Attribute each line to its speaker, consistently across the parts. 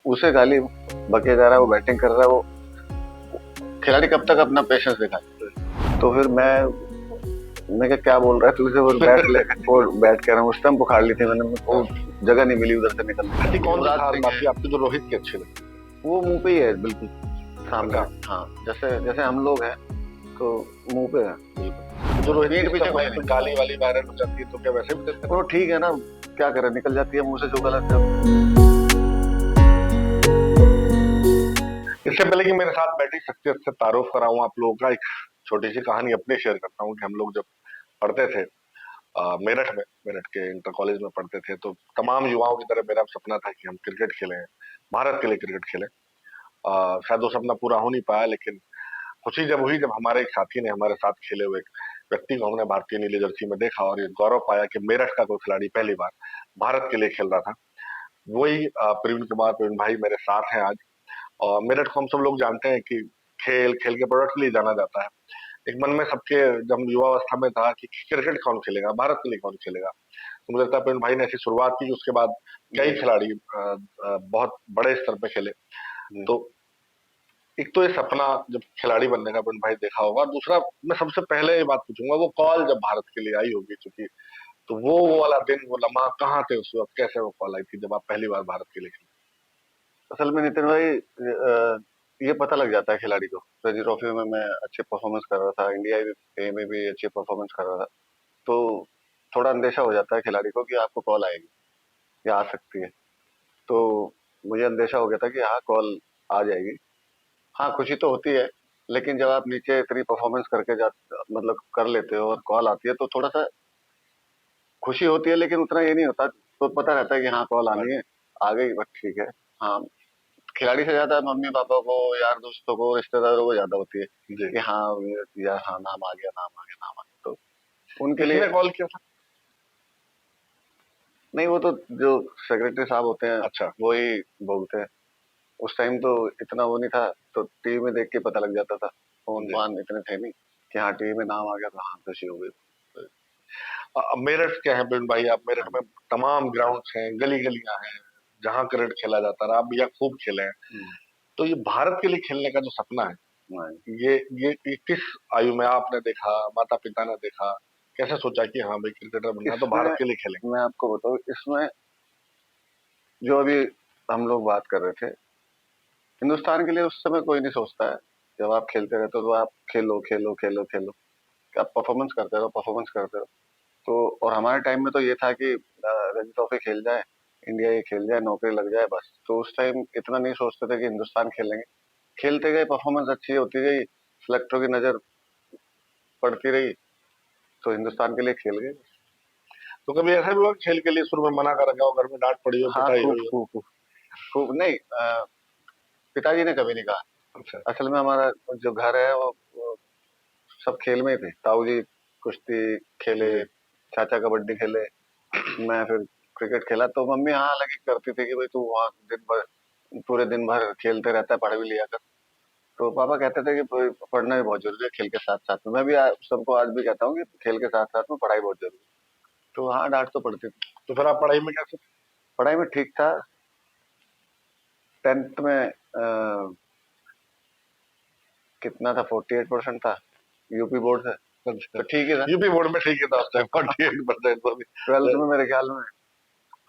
Speaker 1: उसे गाली बके जा रहा है, वो बैटिंग कर रहा है, वो खिलाड़ी कब तक अपना पेशेंस दिखाए। तो फिर मैं क्या बोल रहा है तुझे, वो बैट ले वो बैट कह रहा हूँ, उस टाइम बुखार ली थी मैंने, वो जगह नहीं मिली उधर से निकलने
Speaker 2: ऐसी
Speaker 1: की।
Speaker 2: कौन सी
Speaker 1: युवराज
Speaker 2: खास
Speaker 1: सिंह
Speaker 2: बात
Speaker 1: है,
Speaker 2: थी आपकी जो रोहित की अच्छी लगी?
Speaker 1: वो मुंह पे ही है बिल्कुल सामने।
Speaker 2: अच्छा।
Speaker 1: हाँ, जैसे जैसे हम लोग हैं तो मुंह पे है बिल्कुल।
Speaker 2: जो रोहित
Speaker 1: पीठ
Speaker 2: की
Speaker 1: पीछे कोई
Speaker 2: समय
Speaker 1: नहीं।
Speaker 2: पे गाली वाली वायरल हो जाती है तो क्या वैसे भी देते हैं?
Speaker 1: वो ठीक है ना, क्या करे, निकल जाती है मुंह से जो गलत है।
Speaker 2: इससे पहले कि मेरे साथ बैठी शख्सियत से तारुफ कराऊं आप लोगों का, एक छोटी सी कहानी अपने शेयर करता हूँ कि हम लोग जब पढ़ते थे मेरठ के इंटर कॉलेज में पढ़ते थे, तो तमाम युवाओं की तरह मेरा सपना था कि हम क्रिकेट खेलें, भारत के लिए क्रिकेट खेलें। शायद वो सपना पूरा हो नहीं पाया, लेकिन खुशी जब हुई जब हमारे एक साथी ने हमारे साथ खेले हुए एक व्यक्ति को हमने भारतीय नीली जर्सी में देखा और ये गौरव पाया कि मेरठ का कोई खिलाड़ी पहली बार भारत के लिए खेल रहा था। वही प्रवीण भाई मेरे साथ हैं आज। और मेरठ को हम सब लोग जानते हैं कि खेल खेल के प्रोडक्ट के लिए जाना जाता है। एक मन में सबके, जब हम युवावस्था में था कि क्रिकेट कौन खेलेगा, भारत के लिए कौन खेलेगा, तो मुझे लगता है प्रवीण भाई ने ऐसी शुरुआत की, उसके बाद कई खिलाड़ी बहुत बड़े स्तर पे खेले। तो एक तो ये सपना जब खिलाड़ी बनने का प्रवीण भाई देखा होगा, और दूसरा मैं सबसे पहले ये बात पूछूंगा, वो कॉल जब भारत के लिए आई होगी चूंकि, तो वो वाला दिन, वो लम्हा कहाँ थे उस वक्त, कैसे वो कॉल आई थी जब आप पहली बार भारत के लिए खेले?
Speaker 1: असल में नितिन भाई, ये पता लग जाता है खिलाड़ी को। रणजी ट्रॉफी में मैं अच्छे परफॉर्मेंस कर रहा था, इंडिया ए में भी अच्छे परफॉर्मेंस कर रहा था, तो थोड़ा अंदेशा हो जाता है खिलाड़ी को कि आपको कॉल आएगी या आ सकती है। तो मुझे अंदेशा हो गया था कि हाँ, कॉल आ जाएगी। हाँ, खुशी तो होती है, लेकिन जब आप नीचे इतनी परफॉर्मेंस करके जा मतलब कर लेते हो और कॉल आती है तो थोड़ा सा खुशी होती है, लेकिन उतना ये नहीं होता। तो पता रहता है कि हाँ, कॉल आनी है, आ गई, बस ठीक है। हाँ, खिलाड़ी से ज्यादा मम्मी पापा को, यार दोस्तों को, रिश्तेदारों को ज्यादा होती है
Speaker 2: जी।
Speaker 1: कि हाँ यार, हाँ, नाम आ गया, नाम आ गया, नाम आ गया, तो उनके लिए।
Speaker 2: किसने कॉल किया था?
Speaker 1: नहीं, वो तो जो सेक्रेटरी साहब होते हैं
Speaker 2: अच्छा।
Speaker 1: वही बोलते हैं। उस टाइम तो इतना वो नहीं था, तो टीवी में देख के पता लग जाता था, फोन
Speaker 2: जी।
Speaker 1: फान इतने थे नहीं कि हाँ टीवी में नाम आ गया तो हाँ खुशी हो गई।
Speaker 2: मेरठ के हैं प्रवीण भाई आप, मेरठ
Speaker 1: हाँ,
Speaker 2: में तमाम ग्राउंड्स हैं, गली गलियां हैं जहां क्रिकेट खेला जाता है, आप भैया खूब खेले हैं। तो ये भारत के लिए खेलने का जो सपना है,
Speaker 1: हाँ,
Speaker 2: ये किस आयु में आपने देखा, माता पिता ने देखा, कैसे सोचा कि हाँ भाई क्रिकेटर बनना है तो
Speaker 1: इसमें
Speaker 2: भारत के लिए खेलेंगे?
Speaker 1: मैं आपको बताऊँ, इसमें जो अभी हम लोग बात कर रहे थे, हिंदुस्तान के लिए उस समय कोई नहीं सोचता है। जब आप खेलते रहते हो तो आप खेलो खेलो खेलो खेलो, आप परफॉर्मेंस करते रहो, परफॉर्मेंस करते रहो। तो और हमारे टाइम में तो ये था कि रणजी ट्रॉफी खेल जाए, इंडिया ये खेल जाए, नौकरी लग जाए, बस। तो उस टाइम इतना नहीं सोचते थे कि हिंदुस्तान खेलेंगे। खेलते गए, परफॉर्मेंस अच्छी होती गई, सिलेक्टरों की नजर पड़ती रही, तो हिंदुस्तान के लिए खेल गए।
Speaker 2: तो कभी ऐसा भी हुआ कि खेल के लिए शुरू में मना कर रखा हो, घर में डांट पड़ी हो,
Speaker 1: हाँ,
Speaker 2: पिटाई
Speaker 1: खूब
Speaker 2: हुई हो?
Speaker 1: खूब खूब खूब। नहीं, पिताजी ने कभी नहीं कहा।
Speaker 2: अच्छा।
Speaker 1: असल में हमारा जो घर है वो सब खेल में ही थे। ताऊ जी कुश्ती खेले,
Speaker 2: जी।
Speaker 1: चाचा कबड्डी खेले, मैं फिर क्रिकेट खेला। तो मम्मी हाँ हालांकि करती थी कि भाई तू वहाँ दिन भर, पूरे दिन भर खेलते रहता है, पढ़ भी लिया कर। तो पापा कहते थे कि पढ़ना भी बहुत जरूरी है खेल के साथ साथ में। मैं भी सबको आज भी कहता हूँ कि खेल के साथ साथ में पढ़ाई बहुत जरूरी है। तो हाँ, डांट तो पड़ती थी।
Speaker 2: तो फिर आप पढ़ाई में कैसे?
Speaker 1: पढ़ाई में ठीक था। 10th में कितना था, 48% था, यूपी बोर्ड से,
Speaker 2: अच्छा।
Speaker 1: तो ठीक ही था।
Speaker 2: यूपी बोर्ड में ठीक है था उस टाइम 48%?
Speaker 1: 12th में मेरे ख्याल में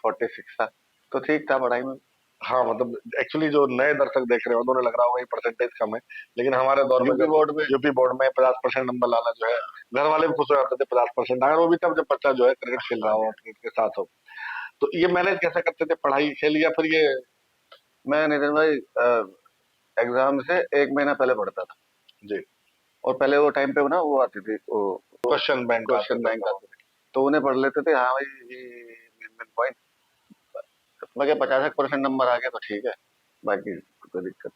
Speaker 1: 46 था, तो ठीक था पढ़ाई में।
Speaker 2: हाँ मतलब एक्चुअली जो नए दर्शक देख रहे हो उन्हें लग रहा होगा ये परसेंटेज कम है, लेकिन हमारे दौर में
Speaker 1: यूपी
Speaker 2: जब
Speaker 1: बोर्ड में
Speaker 2: यूपी बोर्ड में 50% नंबर लाना जो है, घर वाले भी खुश हो जाते थे। 50% अगर वो भी तब जब बच्चा जो है क्रिकेट खेल रहा
Speaker 1: हाँ,
Speaker 2: हो, क्रिकेट के साथ हो। तो ये मैनेज कैसे करते थे, पढ़ाई खेल या फिर ये?
Speaker 1: मैं नितिन भाई एग्जाम से 1 महीना पहले पढ़ता था।
Speaker 2: जी।
Speaker 1: और पहले वो टाइम पे ना वो आती थी, वो
Speaker 2: क्वेश्चन बैंक आते
Speaker 1: क्वेश्चन
Speaker 2: थे
Speaker 1: बैंक
Speaker 2: तो?
Speaker 1: आते थे, तो उन्हें पढ़ लेते थे। हाँ भाई, ये पॉइंट, मैं क्या, 50% नंबर आ गया तो ठीक है, बाकी कोई दिक्कत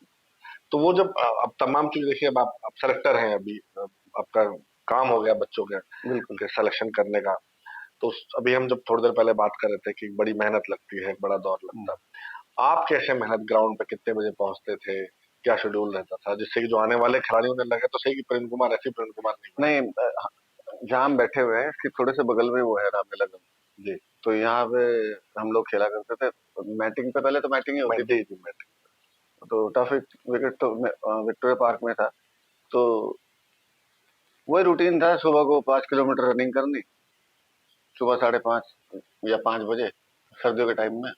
Speaker 2: तो वो जब अब तमाम चीज देखिए, अब आप सेलेक्टर हैं अभी, आपका काम हो गया बच्चों
Speaker 1: नहीं। बिल्कुल।
Speaker 2: के सिलेक्शन करने का। तो अभी हम जब थोड़ी देर पहले बात कर रहे थे कि बड़ी मेहनत लगती है, बड़ा दौर लगता है। आप कैसे मेहनत, ग्राउंड पे कितने बजे पहुंचते थे, क्या शेड्यूल रहता था जिससे कि जो आने वाले खिलाड़ियों ने लगे तो सही कि प्रेम कुमार ऐसे प्रेम कुमार नहीं
Speaker 1: नहीं, जहाँ हम बैठे हुए हैं इसके थोड़े से बगल में वो है रामलीला गंज।
Speaker 2: बने? जी।
Speaker 1: तो यहाँ पे हम लोग खेला करते थे। मैटिंग पे, पहले तो मैटिंग ही
Speaker 2: मैं
Speaker 1: होती थी।
Speaker 2: जी जी मैं
Speaker 1: तो टफ विकेट तो विक्टोरिया पार्क में था। तो वही रूटीन था, सुबह को 5 किलोमीटर रनिंग करनी, सुबह 5:30 या 5 बजे सर्दियों के टाइम में।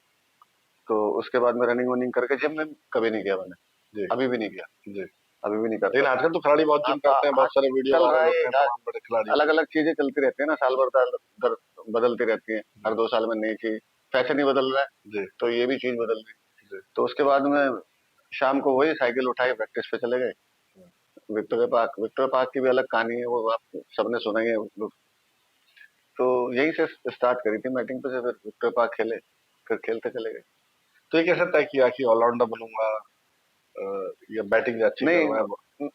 Speaker 1: तो उसके बाद में रनिंग वनिंग करके जिम में कभी नहीं गया मैंने,
Speaker 2: जी
Speaker 1: अभी भी नहीं गया,
Speaker 2: जी।
Speaker 1: अभी भी नहीं
Speaker 2: लेकिन
Speaker 1: करता।
Speaker 2: आजकल तो खिलाड़ी बहुत जिम करते हैं, बहुत सारे वीडियो
Speaker 1: चल रहा
Speaker 2: वायरल
Speaker 1: है,
Speaker 2: होते हैं तमाम बड़े खिलाड़ियों
Speaker 1: अलग अलग चीजें चलती रहती है ना, साल भर बदलती रहती है,
Speaker 2: के।
Speaker 1: हर 2 साल में नई चीज, फैशन ही बदल रहा है,
Speaker 2: जी
Speaker 1: तो ये भी चीज बदल रही है।
Speaker 2: जी।
Speaker 1: तो उसके बाद में शाम को वही साइकिल उठाई, प्रैक्टिस पे चले गए। विक्टोरिया पार्क की भी अलग कहानी है, वो आप सबने सुना ही है। तो यहीं से स्टार्ट करी थी बैटिंग पे से, फिर विक्टोरिया पार्क खेले, फिर खेलते चले गए।
Speaker 2: तो ये कैसे तय किया कि ऑलराउंडर बनूंगा, या बैटिंग अच्छी करूंगा?
Speaker 1: नहीं,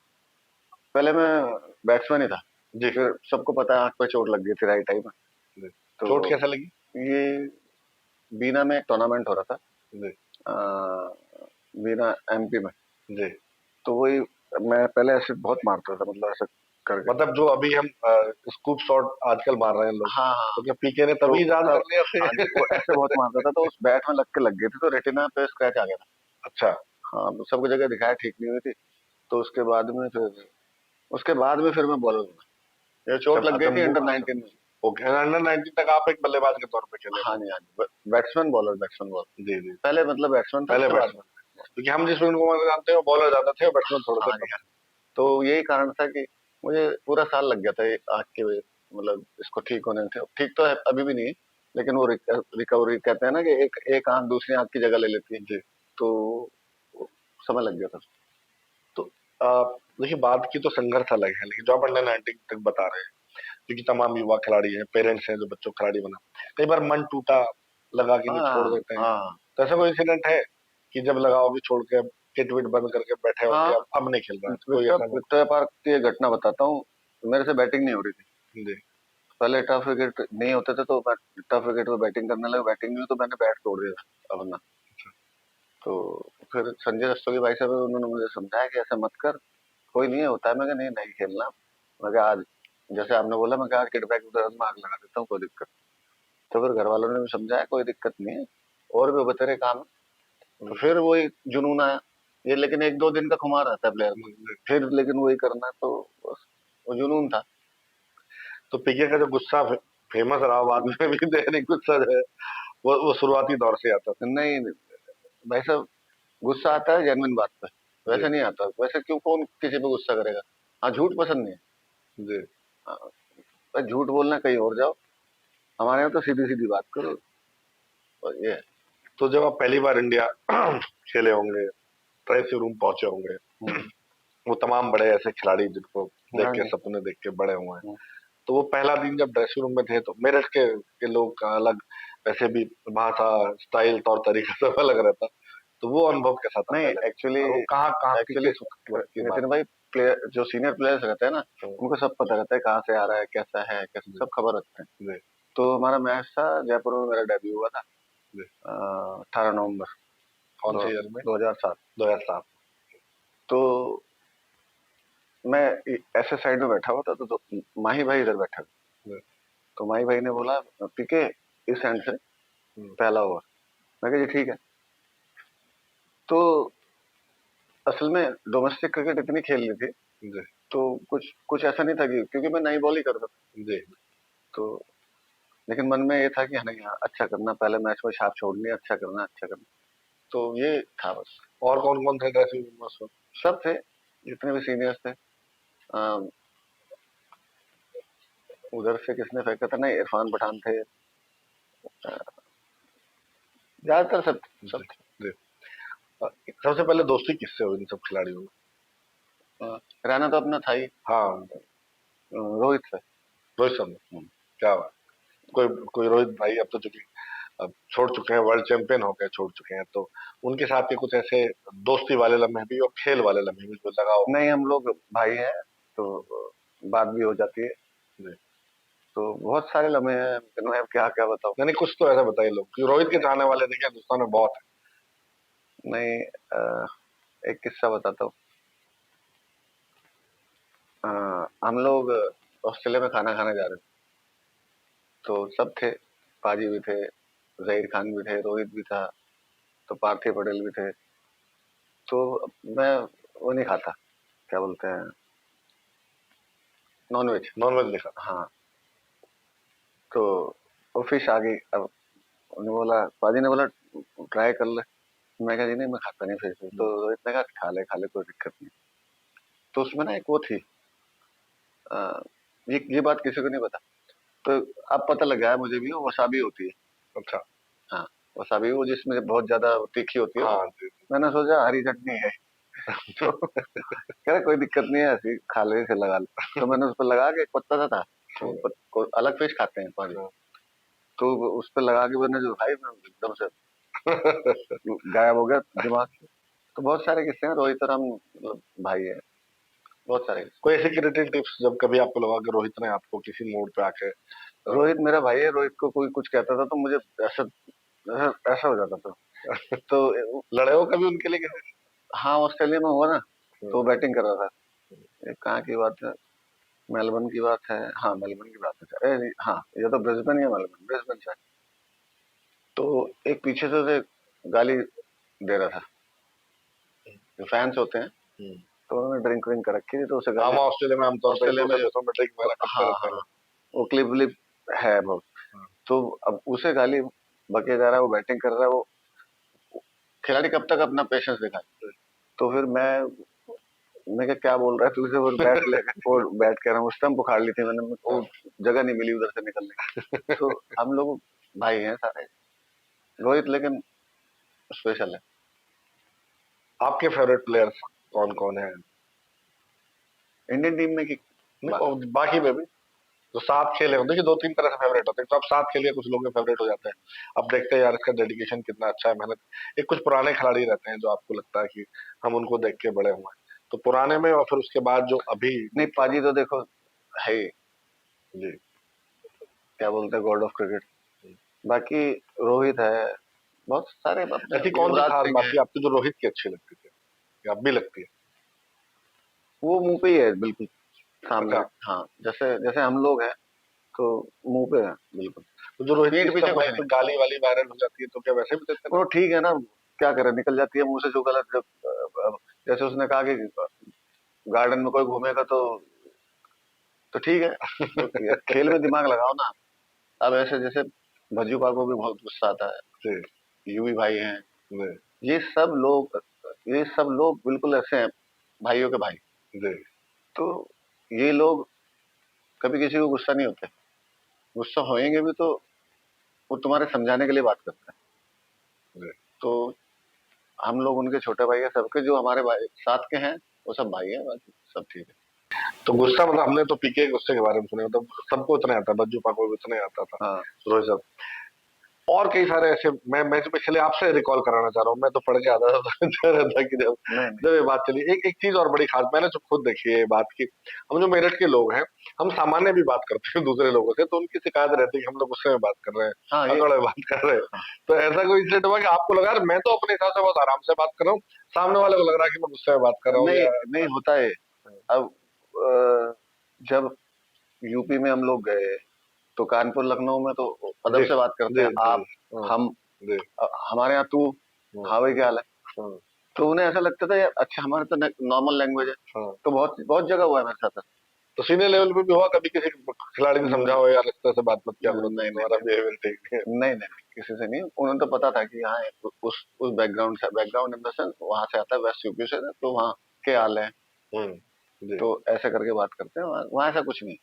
Speaker 1: पहले मैं बैट्समैन ही था।
Speaker 2: जी
Speaker 1: फिर सबको पता है आंख पे चोट लग गई थी राइट टाइम में।
Speaker 2: जी।
Speaker 1: तो
Speaker 2: चोट कैसे लगी?
Speaker 1: ये बीना में एक टूर्नामेंट हो रहा था,
Speaker 2: जी
Speaker 1: बीना एमपी में।
Speaker 2: जी।
Speaker 1: तो वही, मैं पहले ऐसे बहुत मारता था, मतलब ऐसे करके।
Speaker 2: मतलब जो अभी हम स्कूप शॉट आजकल मार रहे हैं लोग,
Speaker 1: हाँ हाँ।
Speaker 2: तो क्या पीके ने
Speaker 1: तो
Speaker 2: तभी इजाद कर लिया
Speaker 1: हाँ जी, वो
Speaker 2: थे?
Speaker 1: ऐसे बहुत मारता था, तो उस बैट में लग गई थी, तो रेटिना पे स्क्रैच आ गया था।
Speaker 2: अच्छा।
Speaker 1: हाँ, तो सब जगह दिखाया, ठीक नहीं हुई थी। तो उसके बाद में फिर मैं बॉलर बना। ये चोट
Speaker 2: जब
Speaker 1: लग गई
Speaker 2: खत्म
Speaker 1: थी अंडर
Speaker 2: हुआ,
Speaker 1: 19 में।
Speaker 2: ओके, अंडर 19 तक आप एक बल्लेबाज के तौर पे खेले थे?
Speaker 1: हाँ जी, हाँ जी, बैट्समैन बॉलर।
Speaker 2: जी जी।
Speaker 1: पहले मतलब बैट्समैन था,
Speaker 2: पहले
Speaker 1: उसके बाद।
Speaker 2: बैट्समैन, क्योंकि हम जिस सूर्य कुमार को जानते हैं वो बॉलर ज्यादा थे और बैट्समैन थोड़े से
Speaker 1: हाँ जी,
Speaker 2: कम।
Speaker 1: हाँ। तो यही कारण था कि मुझे पूरा साल लग गया था ये आँख के मतलब इसको ठीक होने में। ठीक तो है, अभी भी नहीं है, लेकिन वो रिकवरी कहते हैं ना, कि एक एक आँख दूसरी आँख की जगह ले लेती है।
Speaker 2: जी।
Speaker 1: तो समय लग गया था।
Speaker 2: तो देखिए, बात की तो संघर्ष अलग है, लेकिन जो आप अंडर 19 तक बता रहे हैं, क्योंकि तमाम युवा खिलाड़ी हैं, पेरेंट्स हैं जो बच्चों को खिलाड़ी बना, कई बार मन टूटा, लगा कि नहीं, छोड़
Speaker 1: हाँ
Speaker 2: देते हैं।
Speaker 1: हाँ
Speaker 2: तो ऐसा कोई इंसिडेंट है कि जब लगाओ भी छोड़ के, अब किट विट बंद करके बैठे हो कि
Speaker 1: हाँ।
Speaker 2: अब नहीं खेल रहा है, कोई ऐसा मौका?
Speaker 1: विक्टोरिया पार्क की एक घटना बताता हूँ। मेरे से बैटिंग नहीं हो रही थी।
Speaker 2: जी
Speaker 1: पहले टफ विकेट नहीं होते थे, तो मैं टफ विकेट पे बैटिंग करने लगा। बैटिंग नहीं हुई तो मैंने बैट तोड़ दिया था अपना। तो फिर संजय रस्तोगी भाई साहब, उन्होंने मुझे समझाया कि ऐसा मत कर, कोई नहीं है, होता है। मैं कहा नहीं, नहीं खेलना। मैं कहा आज, जैसे आपने बोला, मैं कहा आज किट बैग में आग लगा देता हूँ, कोई दिक्कत। तो फिर घर वालों ने भी समझाया, कोई दिक्कत नहीं है, और भी बतेरे काम है। तो फिर वही जुनून आया ये, लेकिन 1-2 दिन का खुमार रहता है प्लेयर को,
Speaker 2: जी।
Speaker 1: फिर लेकिन वही करना, तो बस वो जुनून था।
Speaker 2: तो पीके का जो गुस्सा फेमस रहा बाद में भी, देहरी गुस्सा जो है, वो शुरुआती दौर से आता था।
Speaker 1: नहीं भाई साहब, गुस्सा आता है जेन्युइन बात पे,
Speaker 2: जी
Speaker 1: वैसे नहीं आता। वैसे क्यों, कौन किसी पे गुस्सा करेगा। हाँ, झूठ पसंद नहीं है।
Speaker 2: जी।
Speaker 1: हाँ, बस झूठ बोलना, कहीं और जाओ, हमारे यहाँ तो सीधी सीधी बात करो, और ये है।
Speaker 2: तो जब आप पहली बार इंडिया खेले होंगे, ड्रेसिंग रूम पहुंचे होंगे,
Speaker 1: हम्म,
Speaker 2: वो तमाम बड़े ऐसे खिलाड़ी जिनको देख
Speaker 1: हाँ
Speaker 2: के,
Speaker 1: जी।
Speaker 2: सपने देख के बड़े हुए हैं,
Speaker 1: हम्म।
Speaker 2: तो वो पहला दिन जब ड्रेसिंग रूम में थे, तो मेरठ के लोग का अलग, वैसे भी भाषा, स्टाइल, तौर तरीका सब अलग रहता, तो वो अनुभव कैसा था
Speaker 1: नहीं,
Speaker 2: पहले दिन?
Speaker 1: एक्चुअली
Speaker 2: और वो कहाँ कहाँ
Speaker 1: एक्चुअली
Speaker 2: किस वक्त की बात
Speaker 1: नितिन भाई, प्लेयर जो सीनियर प्लेयर्स रहते हैं ना,
Speaker 2: है?
Speaker 1: उनको सब पता रहता है कहाँ से आ रहा है, कैसा है, कैसा,
Speaker 2: जी
Speaker 1: सब खबर रखते हैं।
Speaker 2: जी
Speaker 1: तो हमारा मैच था जयपुर में, मेरा डेब्यू हुआ था
Speaker 2: जी।
Speaker 1: 18 नवंबर
Speaker 2: कौन
Speaker 1: दो
Speaker 2: से ईयर में?
Speaker 1: 2007।
Speaker 2: 2007।
Speaker 1: तो मैं ऐसे साइड में बैठा हुआ था, तो माही भाई इधर बैठा हुआ।
Speaker 2: जी।
Speaker 1: तो माही भाई ने बोला, पीके इस हैंड से
Speaker 2: हम्म,
Speaker 1: पहला ओवर। मैं कहा जी ठीक है। तो असल में डोमेस्टिक क्रिकेट इतनी खेल ली थी,
Speaker 2: जी
Speaker 1: तो कुछ कुछ ऐसा नहीं था, कि क्योंकि मैं नई बॉल ही करता था।
Speaker 2: जी।
Speaker 1: तो लेकिन मन में ये था कि हाँ, नहीं, हाँ, अच्छा करना, पहले मैच में छाप छोड़नी है, अच्छा करना, अच्छा करना। तो ये था बस।
Speaker 2: और कौन कौन थे ड्रेसिंग रूम में उस वक्त?
Speaker 1: सब थे, जितने भी सीनियर्स थे। अ, उधर से किसने फेंका था, नहीं, इरफान पठान थे। ज्यादातर सब सब
Speaker 2: जी जी। सबसे पहले दोस्ती किससे हुई इन सब खिलाड़ियों में?
Speaker 1: थे। रहना तो अपना था ही,
Speaker 2: हाँ,
Speaker 1: रोहित से।
Speaker 2: रोहित शर्मा। क्या बात। कोई कोई रोहित भाई अब तो चूंकि अब छोड़ चुके हैं, वर्ल्ड चैंपियन हो गए, छोड़ चुके हैं, तो उनके साथ के कुछ ऐसे दोस्ती वाले लम्हे भी और खेल वाले लम्हे भी जो लगाओ?
Speaker 1: नहीं, हम लोग भाई हैं, तो बात भी हो जाती है।
Speaker 2: जी।
Speaker 1: तो बहुत सारे लम्हे हैं, लेकिन मैं अब क्या क्या बताऊं।
Speaker 2: नहीं नहीं, कुछ तो ऐसा बताइए लोग, कि रोहित के चाहने वाले देखिए हिंदुस्तान में बहुत
Speaker 1: नहीं, एक किस्सा बताता हूँ। हम लोग ऑस्ट्रेलिया में खाना खाने जा रहे थे, तो सब थे, पाजी भी थे, जहीर खान भी थे, रोहित भी था, तो पार्थिव पटेल भी थे। तो मैं वो नहीं खाता, क्या बोलते हैं, नॉनवेज।
Speaker 2: नॉनवेज नहीं खाता।
Speaker 1: हाँ, तो वो फिश आ गई। अब उन्होंने बोला, पाजी ने बोला ट्राई कर ले। मैं कहा जी नहीं, मैं खाता नहीं फिश। तो रोहित ने कहा खा ले कोई दिक्कत नहीं। तो उसमें ना एक वो थी, अ, ये बात किसी को नहीं पता। तो अब पता लगा है मुझे भी, वो वसाबी होती है।
Speaker 2: अच्छा।
Speaker 1: हाँ, वसाबी वो जिसमें बहुत ज्यादा तीखी होती है।
Speaker 2: हाँ जी।
Speaker 1: मैंने सोचा हरी चटनी है। तो कह रहा कोई दिक्कत नहीं है, ऐसी खा ले, इसे लगा ले। तो मैंने उस पर लगा के, एक पत्ता सा था, वो को अलग फिश खाते हैं पाजी,
Speaker 2: हाँ।
Speaker 1: तो उस पर लगा के मैंने जो भाई, मैं एकदम से गायब हो गया दिमाग से। तो बहुत सारे किस्से हैं, रोहित और हम मतलब भाई है, बहुत सारे किस्से।
Speaker 2: कोई ऐसी क्रिएटिव टिप्स जब कभी आपको लगा कि रोहित ने आपको किसी मोड पे आके
Speaker 1: रोहित मेरा भाई है, रोहित को कोई कुछ कहता था तो मुझे ऐसा ऐसा, ऐसा हो जाता था। तो
Speaker 2: लड़े हो कभी उनके लिए किसी से?
Speaker 1: हाँ, ऑस्ट्रेलिया में हुआ ना, तो वो
Speaker 2: हम्म,
Speaker 1: बैटिंग कर रहा था। ये कहाँ की बात है, मेलबर्न की बात है। हाँ, मेलबर्न की बात है। अरे नहीं, हाँ, ये तो ब्रिस्बेन या मेलबर्न, ब्रिस्बेन से। तो एक पीछे से उसे गाली दे रहा था, जो फैंस होते हैं,
Speaker 2: हम्म।
Speaker 1: तो उन्होंने ड्रिंक व्रिंक कर रखी थी, तो उसे
Speaker 2: हाँ
Speaker 1: गाली।
Speaker 2: वहाँ ऑस्ट्रेलिया में आमतौर पर
Speaker 1: ऑस्ट्रेलिया में
Speaker 2: ऐसे देशों में ड्रिंक वगैरह करते
Speaker 1: हाँ
Speaker 2: रहते हैं
Speaker 1: हाँ,
Speaker 2: लोग।
Speaker 1: वो क्लिप व्लिप है बहुत।
Speaker 2: हाँ,
Speaker 1: तो अब उसे गाली बके जा रहा है, वो बैटिंग कर रहा है, वो खिलाड़ी कब तक अपना पेशेंस दिखाए। तो फिर मैं क्या बोल रहा है तू, उसे, वो बैट ले, वो बैट कह रहा हूँ, स्टंप उखाड़ ली थी मैंने, वो
Speaker 2: हाँ।
Speaker 1: जगह नहीं मिली उधर से निकलने की। तो हम लोग भाई हैं सारे। रोहित लेकिन स्पेशल है।
Speaker 2: आपके फेवरेट प्लेयर्स कौन कौन है?
Speaker 1: इंडियन टीम में की
Speaker 2: नहीं,
Speaker 1: बात।
Speaker 2: और बाकी में भी जो साथ खेले होते हैं, देखिए दो तीन तरह से फेवरेट होते हैं। तो आप साथ खेलिए, कुछ लोग फेवरेट हो जाते हैं। अब देखते हैं यार इसका डेडिकेशन कितना अच्छा है, मेहनत। एक कुछ पुराने खिलाड़ी रहते हैं जो आपको लगता है कि हम उनको देख के बड़े हुए हैं, तो पुराने में, और फिर उसके बाद जो अभी
Speaker 1: नहीं,
Speaker 2: देख रहे
Speaker 1: पाजी तो देखो है ही,
Speaker 2: हैं। जी।
Speaker 1: क्या बोलते हैं, गॉड ऑफ क्रिकेट। बाकी रोहित है, बहुत सारे अपने,
Speaker 2: ऐसी कौन सी
Speaker 1: युवराज
Speaker 2: खास
Speaker 1: सिंह
Speaker 2: बात
Speaker 1: है।
Speaker 2: थी आपको जो रोहित की अच्छी लगती थी, या अब भी लगती है?
Speaker 1: वो मुंह पे ही है बिल्कुल, सामने।
Speaker 2: अच्छा।
Speaker 1: हाँ, जैसे जैसे हम लोग हैं, तो मुंह पे है बिल्कुल।
Speaker 2: तो जो रोहित की
Speaker 1: पीठ
Speaker 2: इस
Speaker 1: पीछे
Speaker 2: समय
Speaker 1: कुछ नहीं।
Speaker 2: पे गाली वाली वायरल हो जाती है, तो क्या वैसे भी देते हैं
Speaker 1: वो
Speaker 2: लोग?
Speaker 1: ठीक है ना, क्या करे, निकल जाती है मुंह से जो गलत। जब जैसे उसने कहा कि गार्डन में कोई घूमेगा तो ठीक है, तो खेल में दिमाग लगाओ ना। अब ऐसे जैसे भज्जू पा को भी बहुत गुस्सा आता है,
Speaker 2: जी।
Speaker 1: यूवी भाई हैं,
Speaker 2: जी।
Speaker 1: ये सब लोग ये सब लोग बिल्कुल ऐसे हैं, भाइयों के भाई।
Speaker 2: जी।
Speaker 1: तो ये लोग कभी किसी को गुस्सा नहीं होते। गुस्सा होएंगे भी तो वो तुम्हारे समझाने के लिए बात करते हैं।
Speaker 2: जी।
Speaker 1: तो हम लोग उनके छोटे भाई हैं, सबके जो हमारे भाई साथ के हैं, वो सब भाई हैं, बाकी सब ठीक है।
Speaker 2: तो गुस्सा मतलब हमने तो पीके के गुस्से के बारे में सुने, मतलब सबको उतना ही आता, बज्जू पाको को उतना ही आता था,
Speaker 1: हाँ,
Speaker 2: रोहित साहब। और कई सारे ऐसे, मैं तो पिछले आपसे रिकॉल कराना चाह रहा हूँ, मैं तो पढ़ के आता था कि जब
Speaker 1: नहीं नहीं,
Speaker 2: जब ये बात चली, एक चीज और बड़ी खास मैंने जो खुद देखी है ये बात की। हम जो मेरठ के लोग हैं, हम सामान्य भी बात करते हैं दूसरे लोगों से, तो उनकी शिकायत रहती है कि हम लोग गुस्से में बात कर रहे हैं,
Speaker 1: हाँ ये,
Speaker 2: अकड़ में बात कर रहे हैं।
Speaker 1: हाँ
Speaker 2: तो ऐसा कोई इंसिडेंट हुआ कि आपको लगा यार मैं तो अपने हिसाब से बहुत आराम से बात कर रहा हूँ, सामने वाले को लग रहा है कि मैं गुस्से में बात कर रहा हूँ,
Speaker 1: नहीं
Speaker 2: या?
Speaker 1: नहीं, होता है। अब जब यूपी में हम लोग गए, तो कानपुर लखनऊ में तो अदब
Speaker 2: जी।
Speaker 1: से बात करते
Speaker 2: जी।
Speaker 1: हैं,
Speaker 2: जी।
Speaker 1: आप,
Speaker 2: हाँ,
Speaker 1: हम,
Speaker 2: जी।
Speaker 1: हमारे यहाँ तू,
Speaker 2: हाँ।
Speaker 1: हाँ भाई क्या हाल है।
Speaker 2: हाँ।
Speaker 1: तो उन्हें ऐसा लगता था यार, अच्छा हमारे तो नॉर्मल लैंग्वेज है।
Speaker 2: हाँ।
Speaker 1: तो बहुत बहुत जगह हुआ है मेरे साथ।
Speaker 2: तो सीनियर लेवल पे भी हुआ कभी किसी खिलाड़ी ने
Speaker 1: नहीं
Speaker 2: समझाओ यार इस तरह से बात मत किया करो,
Speaker 1: नहीं
Speaker 2: तुम्हारा बिहेवियर ठीक नहीं है?
Speaker 1: नहीं नहीं, किसी से नहीं। उन्हें तो पता था कि हाँ, उस बैकग्राउंड से, बैकग्राउंड इन द सेंस वहां से आता है, वेस्ट यूपी से, तो वहाँ के हाल है।
Speaker 2: जी।
Speaker 1: तो ऐसे करके बात करते हैं, वहाँ ऐसा कुछ नहीं।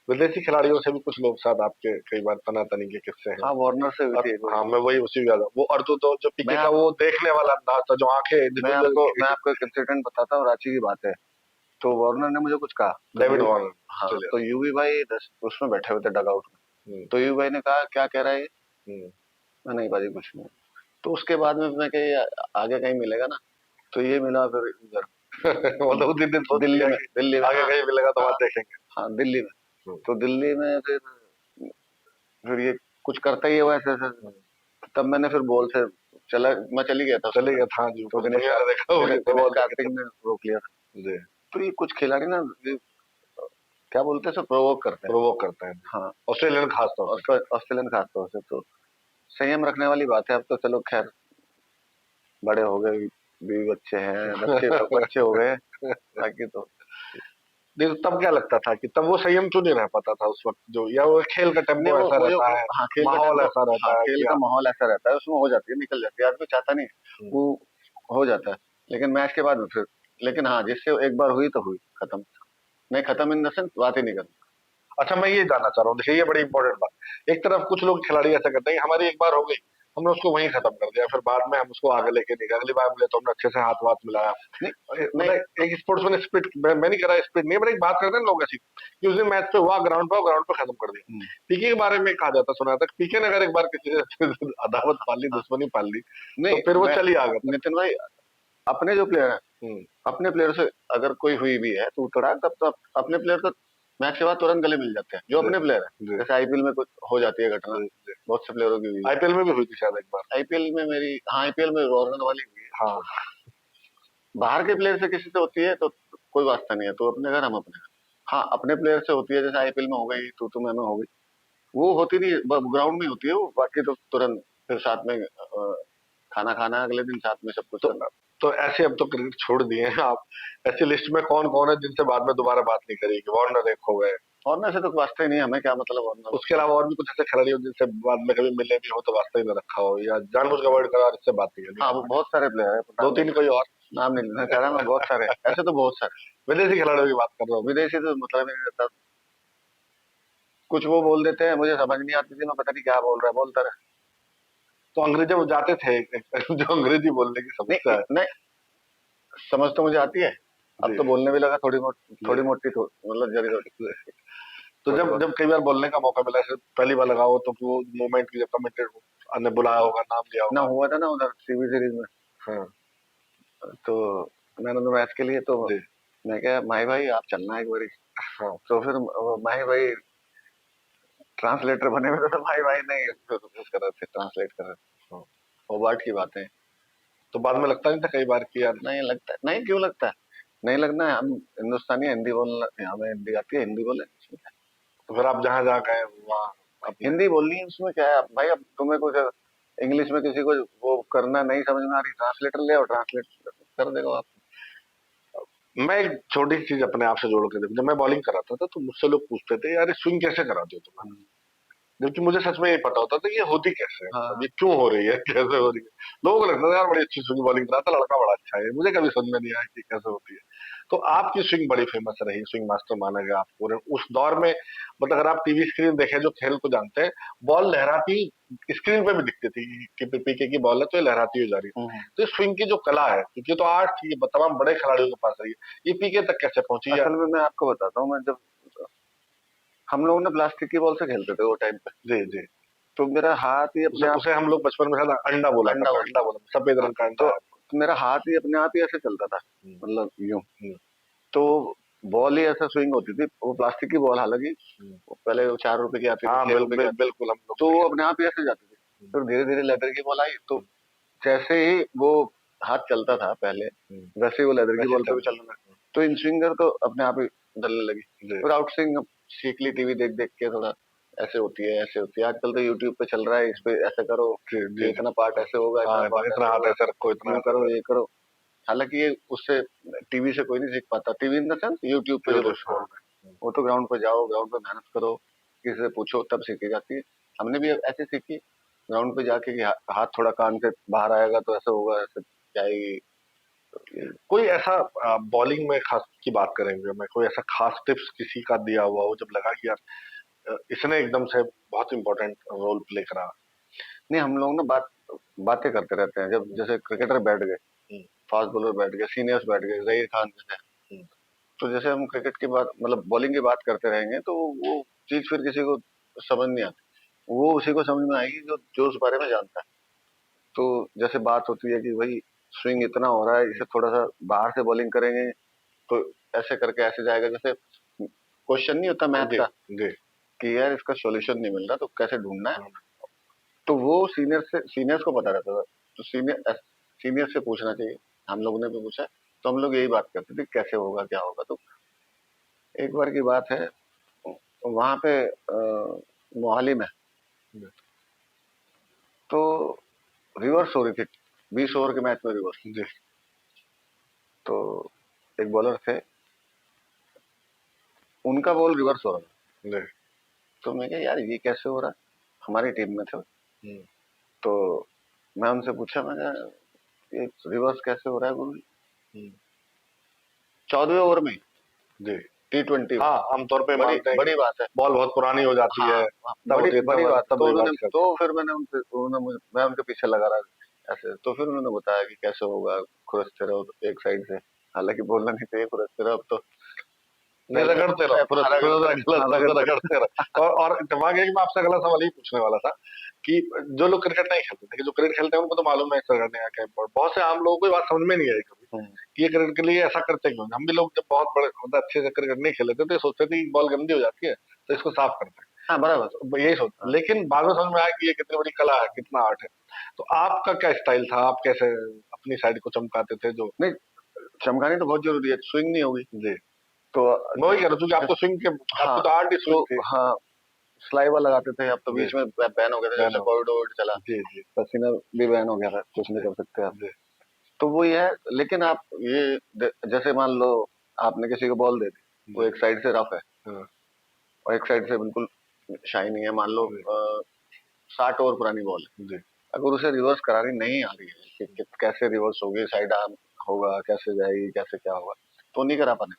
Speaker 2: विदेशी खिलाड़ियों से भी कुछ लोग साथ आपके कई बार तनातनी के किस्से हैं?
Speaker 1: हाँ, वार्नर से हुई
Speaker 2: और
Speaker 1: थी एक बार।
Speaker 2: हाँ, मैं वही उसी ज्यादा वो अर्तु तो जो
Speaker 1: मैं
Speaker 2: पीके का
Speaker 1: आप
Speaker 2: वो देखने वाला अंदाज था, जो आंखें
Speaker 1: मैं आपको एक इंसिडेंट बताता हूँ, रांची की बात है। तो वार्नर ने मुझे कुछ कहा, तो
Speaker 2: डेविड वार्नर,
Speaker 1: हाँ,
Speaker 2: ऑस्ट्रेलिया
Speaker 1: तो यूवी भाई उसमें बैठे हुए थे डगआउट में।
Speaker 2: से।
Speaker 1: तो यूवी भाई ने कहा क्या कह रहा है ये।
Speaker 2: हम्म।
Speaker 1: मैं नहीं बाजी कुछ नहीं। तो उसके बाद में मैं कही आगे कहीं मिलेगा ना, तो ये मिला फिर इधर
Speaker 2: मतलब उस दिन सोच
Speaker 1: दिल्ली
Speaker 2: लिया
Speaker 1: में,
Speaker 2: कि
Speaker 1: दिल्ली में,
Speaker 2: आगे
Speaker 1: हाँ
Speaker 2: कहीं मिलेगा तो
Speaker 1: हाँ
Speaker 2: बात देखेंगे।
Speaker 1: हाँ, दिल्ली में।
Speaker 2: हम्म।
Speaker 1: तो दिल्ली में फिर ये कुछ करता ही है वो ऐसे ऐसे।
Speaker 2: हम्म।
Speaker 1: तब मैंने फिर बॉल से मैं चली गया था उसके
Speaker 2: चले
Speaker 1: साथ।
Speaker 2: गया था जी,
Speaker 1: तो
Speaker 2: पूरी दुनिया ने देखा होगी तो
Speaker 1: दिनेश
Speaker 2: बॉल
Speaker 1: कार्तिक
Speaker 2: देखे
Speaker 1: ने रोक लिया था।
Speaker 2: थे। जी।
Speaker 1: तो ये कुछ खिलाड़ी ना, ये क्या बोलते हैं, सब प्रोवोक करते हैं।
Speaker 2: प्रोवोक करते हैं।
Speaker 1: हाँ,
Speaker 2: ऑस्ट्रेलियन खास तौर से।
Speaker 1: ऑस्ट्रेलियन खासतौर से। तो संयम रखने वाली बात है। अब तो चलो खैर, बड़े हो गए, बीवी बच्चे हैं, बच्चे बच्चे हो गए, बाकी तो
Speaker 2: नहीं तो तब क्या लगता था कि तब वो संयम क्यों नहीं रह पाता था उस वक्त, जो या वो खेल का
Speaker 1: नहीं
Speaker 2: टेम्पो ऐसा
Speaker 1: वो जो
Speaker 2: रहता है,
Speaker 1: हाँ खेल का
Speaker 2: माहौल
Speaker 1: टेम्पो,
Speaker 2: ऐसा
Speaker 1: हाँ
Speaker 2: रहता है
Speaker 1: खेल
Speaker 2: कि
Speaker 1: का माहौल ऐसा रहता है, उसमें हो जाती है, निकल जाती है, आदमी चाहता नहीं
Speaker 2: हम्म,
Speaker 1: वो हो जाता है। लेकिन मैच के बाद फिर, लेकिन हाँ जिससे एक बार हुई तो हुई, खत्म। नहीं खत्म इन द सेंस बात ही नहीं करनी।
Speaker 2: अच्छा मैं ये जानना चाह रहा हूँ, देखिए ये बड़ी इंपॉर्टेंट बात, एक तरफ कुछ लोग खिलाड़ी ऐसा करते हैं कि हमारी एक बार हो गई, हमने उसको वहीं खत्म कर दिया, फिर बाद में हम उसको आगे लेके नहीं गए, अगली बार मिले तो हमने अच्छे से हाथ वाथ मिलाया।
Speaker 1: नहीं नहीं
Speaker 2: मतलब एक स्पोर्ट्समैन स्पिरिट, मैं नहीं कह रहा स्पिरिट नहीं, बट एक बात करते हैं लोग ऐसी कि उस दिन मैच पे हुआ, ग्राउंड पे खत्म कर दिया।
Speaker 1: हम्म,
Speaker 2: पीके के बारे में कहा जाता, सुना था पीके ने अगर एक बार किसी से अदावत पाल ली,
Speaker 1: हाँ
Speaker 2: दुश्मनी पाल ली, तो
Speaker 1: नहीं
Speaker 2: फिर वो
Speaker 1: मैं
Speaker 2: चली आगे तक।
Speaker 1: नितिन भाई, अपने जो प्लेयर है,
Speaker 2: हम्म,
Speaker 1: अपने प्लेयर से अगर कोई हुई भी है तो उतरा, तब तो अपने प्लेयर तो मैच के बाद तुरंत गले मिल जाते हैं, जो
Speaker 2: जी
Speaker 1: अपने प्लेयर है।
Speaker 2: जी
Speaker 1: जैसे आईपीएल में कुछ हो जाती है घटना,
Speaker 2: जी जी।
Speaker 1: बहुत से प्लेयरों की हुई है।
Speaker 2: आईपीएल में भी हुई थी शायद एक बार।
Speaker 1: आईपीएल में मेरी, हाँ आईपीएल में रॉर्डन वाली हुई है।
Speaker 2: हाँ
Speaker 1: बाहर के प्लेयर से किसी से होती है तो कोई वास्ता नहीं है, तो अपने घर हम अपने घर। हाँ अपने प्लेयर से होती है, जैसे आईपीएल में हो गई, तू मैं हो गई, वो होती नहीं, ग्राउंड में होती है वो, बाकी तो तुरंत फिर साथ में खाना खाना, अगले दिन साथ में सब कुछ
Speaker 2: तो
Speaker 1: करना।
Speaker 2: ऐसे अब तो क्रिकेट छोड़ दिए हैं आप, ऐसी लिस्ट में कौन कौन है जिनसे बाद में दोबारा बात नहीं करेगी? वार्नर एक हो गए,
Speaker 1: वार्नर से तो वास्ता ही नहीं है, हमें क्या मतलब वार्नर।
Speaker 2: उसके अलावा और भी कुछ ऐसे खिलाड़ी हो जिनसे बाद में कभी मिले भी हो तो वास्ता ही न रखा हो, या जानबूझ के अवॉइड करा और इससे बात नहीं करनी
Speaker 1: हाँ वो
Speaker 2: आपने?
Speaker 1: बहुत सारे प्लेयर है,
Speaker 2: दो तीन कोई और
Speaker 1: नाम नहीं लेना चाह रहा मैं, बहुत सारे ऐसे तो बहुत सारे।
Speaker 2: विदेशी खिलाड़ियों की बात कर रहा हूँ मैं।
Speaker 1: विदेशी तो मतलब ही नहीं रहता, कुछ वो बोल देते हैं, मुझे समझ नहीं आती थी, मैं पता नहीं क्या बोल रहा है, बोलता रहे।
Speaker 2: तो अंग्रेजी वो जाते थे जो अंग्रेजी बोलने की समस्या
Speaker 1: नहीं
Speaker 2: है।
Speaker 1: नहीं, समझ तो मुझे आती है, अब
Speaker 2: जी
Speaker 1: तो बोलने भी लगा थोड़ी मोटी,
Speaker 2: जी
Speaker 1: थोड़ी मोटी, मतलब जरी थोड़ी,
Speaker 2: जी। तो
Speaker 1: थोड़ी
Speaker 2: जब
Speaker 1: बहुत।
Speaker 2: जब कई बार बोलने का मौका मिला, ऐसे पहली बार लगा हो, तो वो मोमेंट की जब कमेंटेड ने बुलाया होगा, नाम लिया
Speaker 1: ना
Speaker 2: होगा।
Speaker 1: हुआ था ना उधर सीवी सीरीज में,
Speaker 2: हाँ
Speaker 1: तो मैंने तो मैच के लिए तो
Speaker 2: जी
Speaker 1: मैं क्या माही भाई आप चलना एक बारी,
Speaker 2: हाँ
Speaker 1: तो फिर वो माही भाई ट्रांसलेटर बने हुए थे, तो माही भाई नहीं फिर वो कर रहे थे, ट्रांसलेट कर रहे थे,
Speaker 2: हाँ।
Speaker 1: ओबार्ट की बातें।
Speaker 2: तो बाद में लगता नहीं था कई बार कि यार,
Speaker 1: नहीं लगता, नहीं क्यों लगता है, नहीं लगना है, हम हिंदुस्तानी हैं, हिंदी बोलना हमें हिंदी आती है, हिंदी बोले।
Speaker 2: तो फिर आप जहां जहाँ गए वहाँ अपने।
Speaker 1: हिंदी बोलनी है उसमें क्या है, अब भाई अब तुम्हें कुछ इंग्लिश में किसी को वो करना नहीं समझ में आ रही, ट्रांसलेटर ले और ट्रांसलेट कर देगा आप।
Speaker 2: मैं एक छोटी सी चीज अपने आप से जोड़ के देखूं, जब मैं बॉलिंग कराता था तो मुझसे लोग पूछते थे यार स्विंग कैसे कराते हो तुम,
Speaker 1: हम्म,
Speaker 2: जबकि मुझे सच में ये पता होता था कि ये होती कैसे है, मतलब
Speaker 1: हाँ
Speaker 2: ये क्यों हो रही है, कैसे हो रही है। लोगों को लगता था यार बड़ी अच्छी स्विंग बॉलिंग कराता, लड़का बड़ा अच्छा है, मुझे कभी समझ में नहीं आया कि कैसे होती है। तो आपकी स्विंग बड़ी फेमस रही, स्विंग मास्टर माना गया आपको, और उस दौर में मतलब अगर आप टीवी स्क्रीन देखें, जो खेल को जानते हैं, बॉल लहराती स्क्रीन पे भी दिखती थी कि पीके की बॉल है तो ये लहराती हुई जा रही है।
Speaker 1: हम्म।
Speaker 2: तो स्विंग की जो कला है, क्योंकि ये तो आर्ट थी, ये तमाम बड़े खिलाड़ियों के पास रही है, ये पीके तक कैसे पहुंची या?
Speaker 1: असल में मैं आपको बताता हूँ, मैं जब हम लोग ना प्लास्टिक की बॉल से खेलते थे वो टाइम पे,
Speaker 2: जी जी।
Speaker 1: तो मेरा हाथ ही अपने
Speaker 2: उसे
Speaker 1: आप
Speaker 2: उसे हम लोग बचपन में शायद अंडा बोला
Speaker 1: अंडा
Speaker 2: करते,
Speaker 1: बोलते
Speaker 2: अंडा बोला, सफेद
Speaker 1: हैं। हाँ,
Speaker 2: रंग का अंडा
Speaker 1: तो
Speaker 2: है।
Speaker 1: मेरा हाथ ही अपने आप ही ऐसे चलता था,
Speaker 2: हम्म,
Speaker 1: मतलब यूं।
Speaker 2: हम्म,
Speaker 1: तो बॉल ही ऐसा स्विंग होती थी, वो प्लास्टिक की बॉल, हालांकि
Speaker 2: हम्म।
Speaker 1: वो पहले वो 4 रुपए की आती थी,
Speaker 2: हाँ
Speaker 1: 6 रुपए की आती थी,
Speaker 2: बिल्कुल हम लोग
Speaker 1: तो वो
Speaker 2: देखे।
Speaker 1: अपने आप ही ऐसे जाती थी।
Speaker 2: हम्म,
Speaker 1: फिर धीरे धीरे लेदर की बॉल आई, तो
Speaker 2: हम्म,
Speaker 1: जैसे ही वो हाथ चलता था पहले,
Speaker 2: हम्म।
Speaker 1: वैसे ही वो लेदर की
Speaker 2: वैसे
Speaker 1: बॉल पे भी
Speaker 2: चल
Speaker 1: चलने लगा, तो इन स्विंगर तो अपने आप ही डलने लगी।
Speaker 2: जी
Speaker 1: फिर आउट स्विंग अब सीख ली, टीवी देख देख के थोड़ा, ऐसे होती है ऐसे होती है, आजकल तो यूट्यूब पे चल रहा है, इस पे ऐसे करो,
Speaker 2: जी
Speaker 1: ये
Speaker 2: जी जी।
Speaker 1: इतना पार्ट
Speaker 2: हाँ
Speaker 1: ऐसे होगा, इतना
Speaker 2: हाँ,
Speaker 1: पार्ट
Speaker 2: इतना
Speaker 1: ऐसे
Speaker 2: हाथ
Speaker 1: होगा,
Speaker 2: ऐसे रखो, इतना
Speaker 1: यूं
Speaker 2: हाथ
Speaker 1: करो
Speaker 2: ऐसे
Speaker 1: ये करो। हालांकि ये उससे टीवी से कोई नहीं सीख पाता, TV in the sense YouTube पे जो
Speaker 2: यूट्यूब।
Speaker 1: लोग
Speaker 2: हाँ
Speaker 1: बोल रहे हैं, वो तो ग्राउंड पे जाओ, ग्राउंड पे मेहनत करो, किसी से पूछो तब सीखी जाती है। हमने भी ऐसे सीखी, ग्राउंड पे जाके कि हाथ थोड़ा कान से बाहर आएगा तो ऐसे होगा, ऐसे जाएगी, तो ये
Speaker 2: कोई ऐसा बॉलिंग में खास की बात करेंगे, मैं कोई ऐसा खास टिप्स किसी का दिया हुआ हो जब लगा कि यार इसने एकदम से बहुत इंपॉर्टेंट रोल प्ले करा?
Speaker 1: नहीं, हम लोग ना बातें करते रहते हैं, जब
Speaker 2: हम्म,
Speaker 1: जैसे क्रिकेटर बैठ गए,
Speaker 2: हम्म,
Speaker 1: फास्ट बॉलर बैठ गए, सीनियर्स बैठ गए, जहीर खान जैसे,
Speaker 2: हम्म,
Speaker 1: तो जैसे हम क्रिकेट की बात, मतलब बॉलिंग की बात करते रहेंगे, तो वो चीज फिर किसी को समझ नहीं आती, वो उसी को समझ में आएगी जो जो उस बारे में जानता है। तो जैसे बात होती है कि भाई स्विंग इतना हो रहा है, इसे थोड़ा सा बाहर से बॉलिंग करेंगे तो ऐसे करके ऐसे जाएगा, जैसे क्वेश्चन नहीं होता मैथ
Speaker 2: जी
Speaker 1: का
Speaker 2: जी।
Speaker 1: कि यार इसका सॉल्यूशन नहीं मिल रहा तो कैसे ढूंढना है,
Speaker 2: हाँ,
Speaker 1: तो वो सीनियर्स को पता रहता था, तो सीनियर से पूछना चाहिए। हम लोगों ने भी पूछा, तो हम लोग यही बात करते थे कैसे होगा क्या होगा। तो एक बार की बात है, वहां पे मोहाली में,
Speaker 2: जी
Speaker 1: तो रिवर्स हो रही थी, 20 ओवर के मैच में रिवर्स,
Speaker 2: जी
Speaker 1: तो एक बॉलर थे, उनका बॉल रिवर्स हो रहा था।
Speaker 2: जी।
Speaker 1: तो मैं कहा यार ये कैसे हो रहा है, हमारी टीम में थे।
Speaker 2: हम्म,
Speaker 1: तो मैं उनसे पूछा, मैं कहा ये रिवर्स कैसे हो रहा है गुरु?
Speaker 2: हम्म,
Speaker 1: 14वें ओवर में
Speaker 2: जी।
Speaker 1: T20 में।
Speaker 2: हाँ, आमतौर पे
Speaker 1: बड़ी
Speaker 2: मानते हैं कि
Speaker 1: बड़ी बात है।
Speaker 2: बॉल बहुत पुरानी हो जाती
Speaker 1: हाँ
Speaker 2: है,
Speaker 1: हाँ,
Speaker 2: तब
Speaker 1: बड़ी
Speaker 2: होती है,
Speaker 1: बड़ी बात है।
Speaker 2: तब
Speaker 1: तो उन्होंने,
Speaker 2: रिवर्स करते
Speaker 1: तो फिर मैंने उनसे, मैं उनके पीछे लगा रहा ऐसे, तो फिर उन्होंने बताया कि कैसे होगा, खुरसते रहो एक साइड से। हालांकि बोलना नहीं चाहिए खुरसते रहो, अब तो
Speaker 2: नहीं,
Speaker 1: पहले
Speaker 2: रगड़ते रहो,
Speaker 1: हाँ, रगड़ते हाँ,
Speaker 2: रगड़ते रहो। और दिमाग है कि मैं आपसे अगला सवाल ही पूछने वाला था कि जो लोग क्रिकेट नहीं खेलते थे, कि जो क्रिकेट खेलते हैं उनको तो मालूम है इस रगड़ने का क्या है। बहुत से आम लोगों को ये बात समझ में नहीं आई कभी
Speaker 1: हम्म,
Speaker 2: कि ये क्रिकेट के लिए ऐसा करते क्यों हैं। हम भी लोग जब बहुत बड़े मतलब अच्छे से क्रिकेट नहीं खेले थे तो ये सोचते थे कि बॉल गंदी हो जाती है तो इसको साफ करते हैं,
Speaker 1: हाँ बराबर।
Speaker 2: तो यही सोचते,
Speaker 1: हाँ,
Speaker 2: लेकिन बाद में समझ में आया कि ये कितनी बड़ी कला है, कितना आर्ट है। तो आपका क्या स्टाइल था, आप कैसे अपनी साइड को चमकाते थे जो?
Speaker 1: नहीं, चमकानी तो बहुत जरूरी है, स्विंग नहीं होगी
Speaker 2: जी,
Speaker 1: तो
Speaker 2: मैं वही कह रहा हूँ क्योंकि आपको
Speaker 1: जिस
Speaker 2: स्विंग के,
Speaker 1: हाँ,
Speaker 2: आपकी तो आर्ट ही
Speaker 1: तो
Speaker 2: स्विंग थी।
Speaker 1: हाँ, स्लाइवर लगाते थे। अब तो
Speaker 2: जी,
Speaker 1: बीच में बैन हो गया था, जब
Speaker 2: बैन
Speaker 1: से
Speaker 2: हो
Speaker 1: कोविड वोविड चला,
Speaker 2: गया। जी, जी,
Speaker 1: पसीना भी बैन हो गया था, कुछ नहीं
Speaker 2: जी,
Speaker 1: कर सकते आप।
Speaker 2: जी,
Speaker 1: तो वही है। लेकिन आप ये जैसे मान लो आपने किसी को बॉल दे दी, वो
Speaker 2: जी,
Speaker 1: एक साइड से रफ है
Speaker 2: हाँ,
Speaker 1: और एक साइड से बिल्कुल शाइनी है, मान लो
Speaker 2: जी,
Speaker 1: 60 ओवर पुरानी बॉल है।
Speaker 2: जी,
Speaker 1: अगर उसे रिवर्स करानी नहीं आ रही है कि कैसे रिवर्स होगी, साइड आर्म होगा, कैसे जाएगी, कैसे क्या होगा, तो नहीं करा पाने।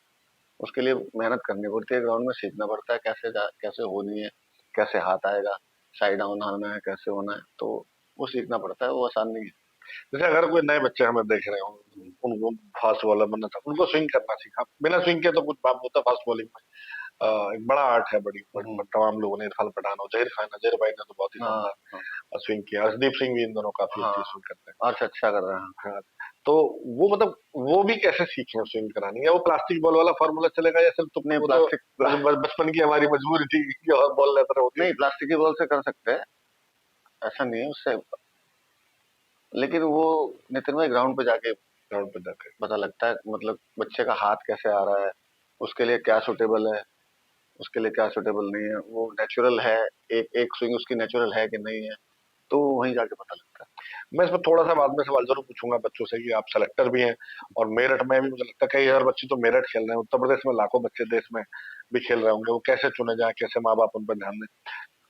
Speaker 1: उसके लिए मेहनत करनी पड़ती है, ग्राउंड में सीखना पड़ता है कैसे होनी है, कैसे हाथ आएगा, साइड डाउन आना है, कैसे होना है, तो वो सीखना पड़ता है, वो आसान नहीं है।
Speaker 2: जैसे अगर कोई नए बच्चे हमें देख रहे हो, उनको फास्ट बॉलर बनना था, उनको स्विंग करना सीखा, बिना स्विंग के तो कुछ बात होता फास्ट बॉलिंग में। एक बड़ा आर्ट है,
Speaker 1: हम्म,
Speaker 2: तमाम लोगों ने, इरफान पठान और जहीर खान, अजहर भाई ने तो बहुत ही
Speaker 1: हाँ
Speaker 2: शानदार
Speaker 1: हाँ
Speaker 2: स्विंग किया, अर्शदीप सिंह भी इन दोनों काफी
Speaker 1: हाँ,
Speaker 2: अच्छी स्विंग करते
Speaker 1: अच्छा अच्छा कर रहे हैं।
Speaker 2: हैं। हाँ, तो वो मतलब वो भी कैसे सीखे स्विंग करानी, या वो प्लास्टिक बॉल वाला फॉर्मूला चलेगा, या सिर्फ तो
Speaker 1: नहीं
Speaker 2: वो तो
Speaker 1: प्लास्टिक
Speaker 2: बचपन की हमारी मजबूरी थी कि और बॉल लेते रहे, होती
Speaker 1: नहीं,
Speaker 2: थी।
Speaker 1: प्लास्टिक की बॉल से कर सकते हैं, ऐसा नहीं है उससे। लेकिन वो नितिन भाई ग्राउंड पे जाके
Speaker 2: ग्राउंड पे जाके।
Speaker 1: पता लगता है, मतलब बच्चे का हाथ कैसे आ रहा है, उसके लिए क्या सुटेबल है, उसके लिए क्या सुटेबल नहीं है, वो नेचुरल है, एक एक स्विंग उसकी नेचुरल है कि नहीं है, तो वहीं जाके पता लगता है।
Speaker 2: मैं इसमें थोड़ा सा बाद में सवाल जरूर पूछूंगा बच्चों से कि आप सेलेक्टर भी हैं, और मेरठ में भी मुझे लगता है कई हजार बच्चे तो मेरठ खेल रहे हैं, उत्तर प्रदेश में लाखों बच्चे देश में भी खेल रहे होंगे, वो कैसे चुने जाए, कैसे माँ बाप उन पर ध्यान दें।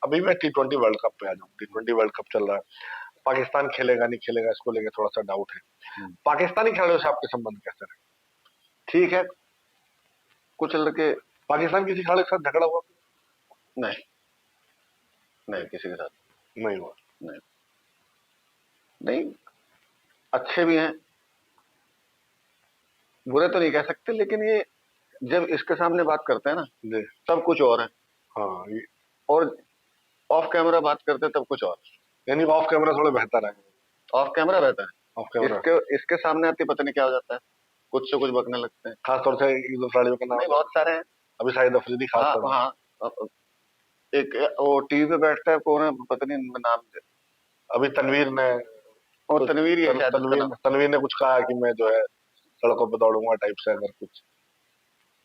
Speaker 2: अभी मैं T20 वर्ल्ड कप पे आ जाऊँ, T20 वर्ल्ड कप चल रहा है, पाकिस्तान खेलेगा नहीं खेलेगा इसको लेके थोड़ा सा डाउट है।
Speaker 1: हम्म,
Speaker 2: पाकिस्तानी खिलाड़ियों से आपके संबंध कैसे रहे?
Speaker 1: ठीक है, कुछ लड़के।
Speaker 2: पाकिस्तान किसी खिलाड़ी के साथ झगड़ा हुआ?
Speaker 1: नहीं, नहीं किसी के साथ
Speaker 2: नहीं हुआ।
Speaker 1: नहीं। नहीं, अच्छे भी हैं, बुरे तो नहीं कह सकते, लेकिन ये जब इसके सामने बात करते हैं ना,
Speaker 2: जी,
Speaker 1: तब कुछ और है,
Speaker 2: हाँ,
Speaker 1: और ऑफ कैमरा बात करते हैं तब कुछ और।
Speaker 2: यानी ऑफ कैमरा थोड़े बेहतर है।
Speaker 1: ऑफ कैमरा रहता
Speaker 2: ऑफ
Speaker 1: है,
Speaker 2: कैमरा
Speaker 1: इसके सामने आती पता नहीं क्या हो जाता है, कुछ से कुछ बकने लगते हैं।
Speaker 2: खास तौर से एक दो खिलाड़ियों का
Speaker 1: नहीं,
Speaker 2: नाम,
Speaker 1: बहुत सारे हैं।
Speaker 2: अभी शाहिद अफरीदी खास
Speaker 1: हाँ
Speaker 2: तौर से।
Speaker 1: हाँ, एक वो टीवी पे बैठता है, कौन है पता नहीं, नाम दे।
Speaker 2: अभी तनवीर ने
Speaker 1: और
Speaker 2: कुछ,
Speaker 1: तनवीर ही है शायद उसका नाम।
Speaker 2: तनवीर ने कुछ कहा कि मैं जो है सड़कों पे दौड़ूंगा टाइप से, अगर कुछ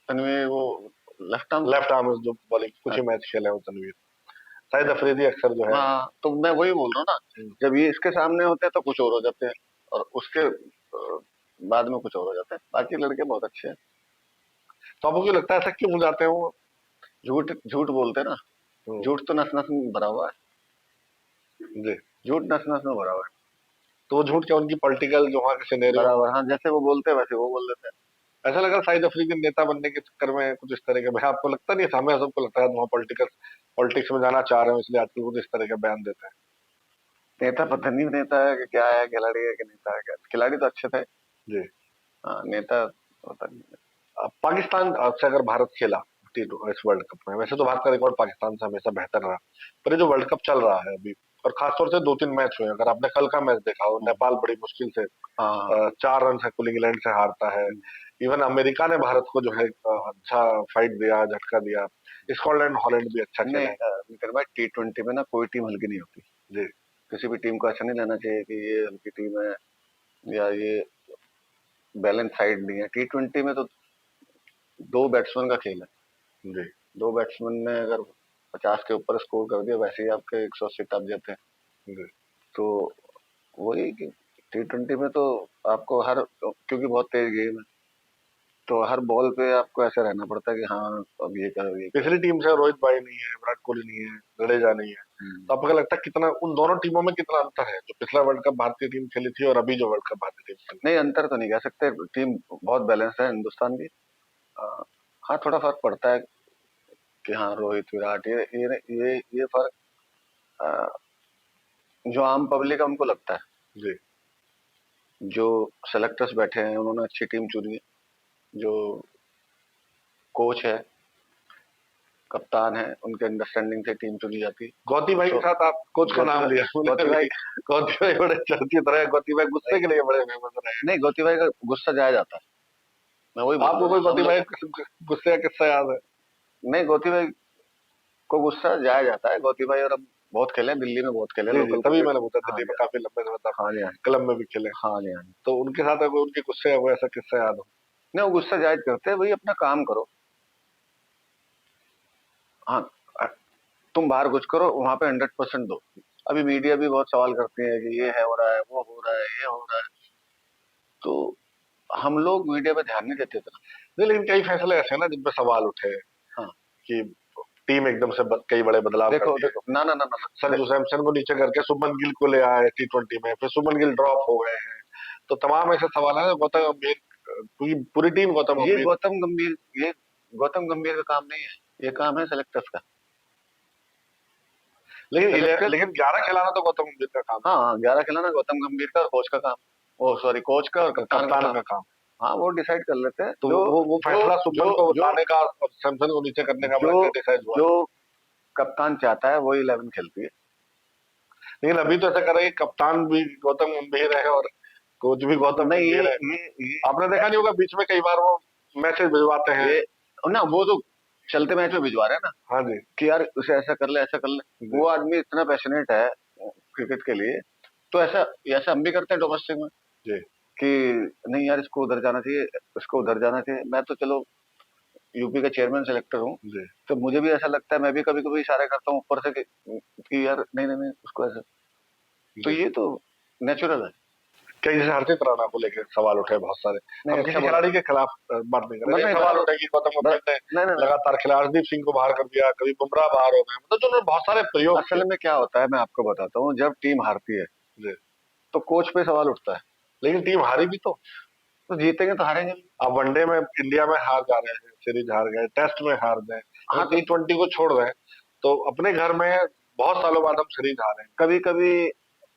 Speaker 1: तनवीर वो लेफ्ट आर्म।
Speaker 2: लेफ्ट आर्म जो बॉलिंग कुछ ही मैच खेले हो तनवीर। शाहिद अफरीदी अक्सर जो है।
Speaker 1: हाँ, तो मैं वही बोल रहा हूँ ना, जब ये इसके सामने होते हैं तो कुछ और हो जाते हैं, और उसके बाद में कुछ और हो जाता है। बाकी लड़के बहुत अच्छे हैं।
Speaker 2: तो आपको क्यों लगता है ऐसा क्यों हो जाते हैं वो?
Speaker 1: झूठ झूठ बोलते हैं ना,
Speaker 2: हम्म,
Speaker 1: झूठ तो नस नस में भरा हुआ है,
Speaker 2: जी।
Speaker 1: झूठ नस नस में भरा हुआ
Speaker 2: तो वो झूठ क्या उनकी पॉलिटिकल जो वहाँ के
Speaker 1: है,
Speaker 2: सिनेरियो?
Speaker 1: बराबर। हाँ, जैसे वो बोलते हैं वैसे वो बोल देते हैं।
Speaker 2: ऐसा लगा शाहिद अफरीदी नेता बनने के चक्कर में कुछ इस तरह के, भाई आपको लगता नहीं था, हमें सबको लगता है वहाँ पॉलिटिक्स में जाना चाह रहे हो इसलिए आजकल कुछ इस तरह के बयान देते हैं।
Speaker 1: नेता पता नहीं नेता है कि क्या है, खिलाड़ी है कि नेता है क्या, खिलाड़ी तो अच्छे थे।
Speaker 2: जी।
Speaker 1: हाँ, नेता पता नहीं।
Speaker 2: पाकिस्तान से अगर भारत खेला इस वर्ल्ड कप में, वैसे तो भारत का रिकॉर्ड पाकिस्तान से हमेशा बेहतर रहा, पर ये जो वर्ल्ड कप चल रहा है अभी, और खासतौर से दो तीन मैच हुए, अगर आपने कल का मैच देखा हो, नेपाल बड़ी मुश्किल से
Speaker 1: हाँ
Speaker 2: 4 रन से कुल इंग्लैंड से हारता है। इवन अमेरिका ने भारत को जो है अच्छा फाइट दिया, झटका दिया। स्कॉटलैंड हॉलैंड भी अच्छा
Speaker 1: नहीं,
Speaker 2: खेले हैं।
Speaker 1: नितिन भाई T20 में ना कोई टीम हल्की नहीं होती।
Speaker 2: जी,
Speaker 1: किसी भी टीम को ऐसा नहीं लेना चाहिए कि ये हल्की टीम है या ये बैलेंस साइड नहीं है। T20 में तो दो बैट्समैन का खेल है।
Speaker 2: जी,
Speaker 1: दो बैट्समैन ने अगर 50 के ऊपर स्कोर कर दिया, वैसे ही आपके 180 टप जाते हैं।
Speaker 2: जी,
Speaker 1: तो वही कि T20 में तो आपको हर, क्योंकि बहुत तेज गेम है, तो हर बॉल पे आपको ऐसे रहना पड़ता है कि हाँ अब ये करो ये करो।
Speaker 2: पिछली टीम से रोहित भाई नहीं है, विराट कोहली नहीं है, जडेजा नहीं है, तो आपको क्या लगता है कितना उन दोनों टीमों में कितना अंतर है, जो पिछला वर्ल्ड कप भारतीय टीम खेली थी और अभी जो वर्ल्ड कप भारतीय टीम खेल
Speaker 1: नहीं, अंतर तो नहीं कह सकते, टीम बहुत बैलेंस है हिंदुस्तान की। अ, हाँ, थोड़ा फर्क पड़ता है कि हाँ रोहित विराट ये फर्क अ, जो आम पब्लिक है उनको लगता है।
Speaker 2: जी।
Speaker 1: जो सेलेक्टर्स बैठे हैं उन्होंने अच्छी टीम चुनी है। जो कोच है, कप्तान है, उनके अंडरस्टैंडिंग से टीम चुनी जाती है।
Speaker 2: गौती भाई के
Speaker 1: तो
Speaker 2: साथ आप कोच का नाम लिया
Speaker 1: गौती भाई
Speaker 2: गौती भाई बड़े चर्चित रहे, गौती भाई गुस्से के लिए बड़े फेमस रहे।
Speaker 1: नहीं, गौती भाई का गुस्सा जाया जाता है, मैं वही बोल रहा
Speaker 2: आपको
Speaker 1: हूँ
Speaker 2: कोई
Speaker 1: हम
Speaker 2: गौती भाई
Speaker 1: लोग।
Speaker 2: गुस्से का किस्सा याद है?
Speaker 1: नहीं, गौती भाई को गुस्सा जाया जाता है। गौती भाई और हम बहुत खेले हैं, दिल्ली में बहुत खेले हैं
Speaker 2: जी जी,
Speaker 1: लोकल
Speaker 2: तभी
Speaker 1: क्रिकेट।
Speaker 2: मैंने पूछा,
Speaker 1: हाँ
Speaker 2: दिल्ली में
Speaker 1: जी,
Speaker 2: काफी लंबे समय तक
Speaker 1: हाँ जी,
Speaker 2: क्लब में भी खेले,
Speaker 1: हाँ जी, हाँ जी।
Speaker 2: तो उनके साथ अगर उनके गुस्से हुए ऐसा किस्सा याद हो?
Speaker 1: नहीं, वो गुस्सा जायज करते हैं, भाई अपना काम करो। हाँ, तुम बाहर कुछ करो, वहां पे 100% दो। अभी मीडिया भी बहुत सवाल करती है कि ये है हो रहा है, वो हो रहा है, ये हो रहा है। तो हम लोग मीडिया पे ध्यान नहीं देते थे।
Speaker 2: नहीं, लेकिन कई फैसले ऐसे हैं ना जिन पे सवाल उठे
Speaker 1: हाँ,
Speaker 2: कि टीम एकदम से कई बड़े बदलाव कर
Speaker 1: देखो
Speaker 2: दिए।
Speaker 1: देखो, ना ना ना ना ना,
Speaker 2: संजू सैमसन को नीचे करके शुभमन गिल को ले आए T20 में, फिर शुभमन गिल ड्रॉप हो गए हैं, तो तमाम ऐसे सवाल है। गौतम गंभीर, पूरी पूरी टीम गौतम
Speaker 1: ये
Speaker 2: गंभीर।
Speaker 1: गौतम गंभीर ये गौतम गंभीर का काम नहीं है, ये काम है सेलेक्टर्स का।
Speaker 2: लेकिन
Speaker 1: सेलेक्टर,
Speaker 2: लेकिन 11 खिलाना तो गौतम गंभीर का काम
Speaker 1: हाँ हाँ, 11 खिलाना गौतम गंभीर का और कोच का काम। ओ सॉरी, कोच का और
Speaker 2: है,
Speaker 1: कप्तान का
Speaker 2: कप्तान
Speaker 1: काम।
Speaker 2: का काम।
Speaker 1: हाँ, वो डिसाइड कर लेते हैं।
Speaker 2: तो
Speaker 1: जो
Speaker 2: वो
Speaker 1: जो
Speaker 2: फैसला शुभमन
Speaker 1: जो
Speaker 2: को
Speaker 1: जो
Speaker 2: लाने का और सैमसन को नीचे करने का
Speaker 1: जो
Speaker 2: बड़ा क्रिटिसाइज हुआ।
Speaker 1: जो कप्तान चाहता है वही 11 खेलती है।
Speaker 2: लेकिन अभी तो ऐसा कर रहे हैं कि कप्तान भी गौतम गंभीर है और कोच भी गौतम
Speaker 1: नहीं,
Speaker 2: गंभीर है। आपने देखा नहीं होगा, बीच में कई बार वो मैसेज भिजवाते हैं।
Speaker 1: ये ना, वो तो चलते मैच में भिजवा रहे हैं ना
Speaker 2: हाँ जी
Speaker 1: कि यार उसे ऐसा कर ले, ऐसा कर ले।
Speaker 2: जी
Speaker 1: वो आदमी इतना पैशनेट है क्रिकेट के लिए, तो ऐसा ऐसा हम भी करते हैं डोमेस्टिक में
Speaker 2: जी
Speaker 1: कि नहीं यार, इसको उधर जाना चाहिए, इसको उधर जाना चाहिए। मैं तो चलो यूपी का चेयरमैन सेलेक्टर हूँ,
Speaker 2: जी
Speaker 1: तो मुझे भी ऐसा लगता है, मैं भी कभी कभी इशारे करता हूँ ऊपर से कि यार नहीं नहीं नहीं, उसको ऐसा। तो
Speaker 2: जी।
Speaker 1: ये तो नेचुरल है।
Speaker 2: कई जैसे हर्षित राणा को लेकर सवाल उठे बहुत सारे।
Speaker 1: नहीं,
Speaker 2: हम
Speaker 1: अच्छा
Speaker 2: किसी
Speaker 1: बोला।
Speaker 2: खिलाड़ी के खिलाफ बात नहीं कर
Speaker 1: बस
Speaker 2: रहे,
Speaker 1: नहीं,
Speaker 2: सवाल
Speaker 1: बराबर।
Speaker 2: उठे कि गौतम गंभीर ने
Speaker 1: नहीं नहीं नहीं,
Speaker 2: लगातार खिला, हरदीप सिंह को बाहर कर दिया, कभी बुमराह बाहर हो गए, मतलब जो उन्होंने बहुत सारे प्रयोग किए।
Speaker 1: असल में क्या होता है मैं आपको बताता हूँ, जब टीम हारती है
Speaker 2: जी।
Speaker 1: तो कोच पे सवाल उठता है।
Speaker 2: लेकिन टीम हारी भी
Speaker 1: तो जीतेंगे तो हारेंगे भी।
Speaker 2: अब वनडे में इंडिया में हार जा रहे हैं, सीरीज हार गए, टेस्ट में हार गए,
Speaker 1: हाँ,
Speaker 2: अगर
Speaker 1: तो
Speaker 2: T20 को छोड़ दें तो अपने घर में बहुत सालों बाद हम सीरीज हारे
Speaker 1: कभी कभी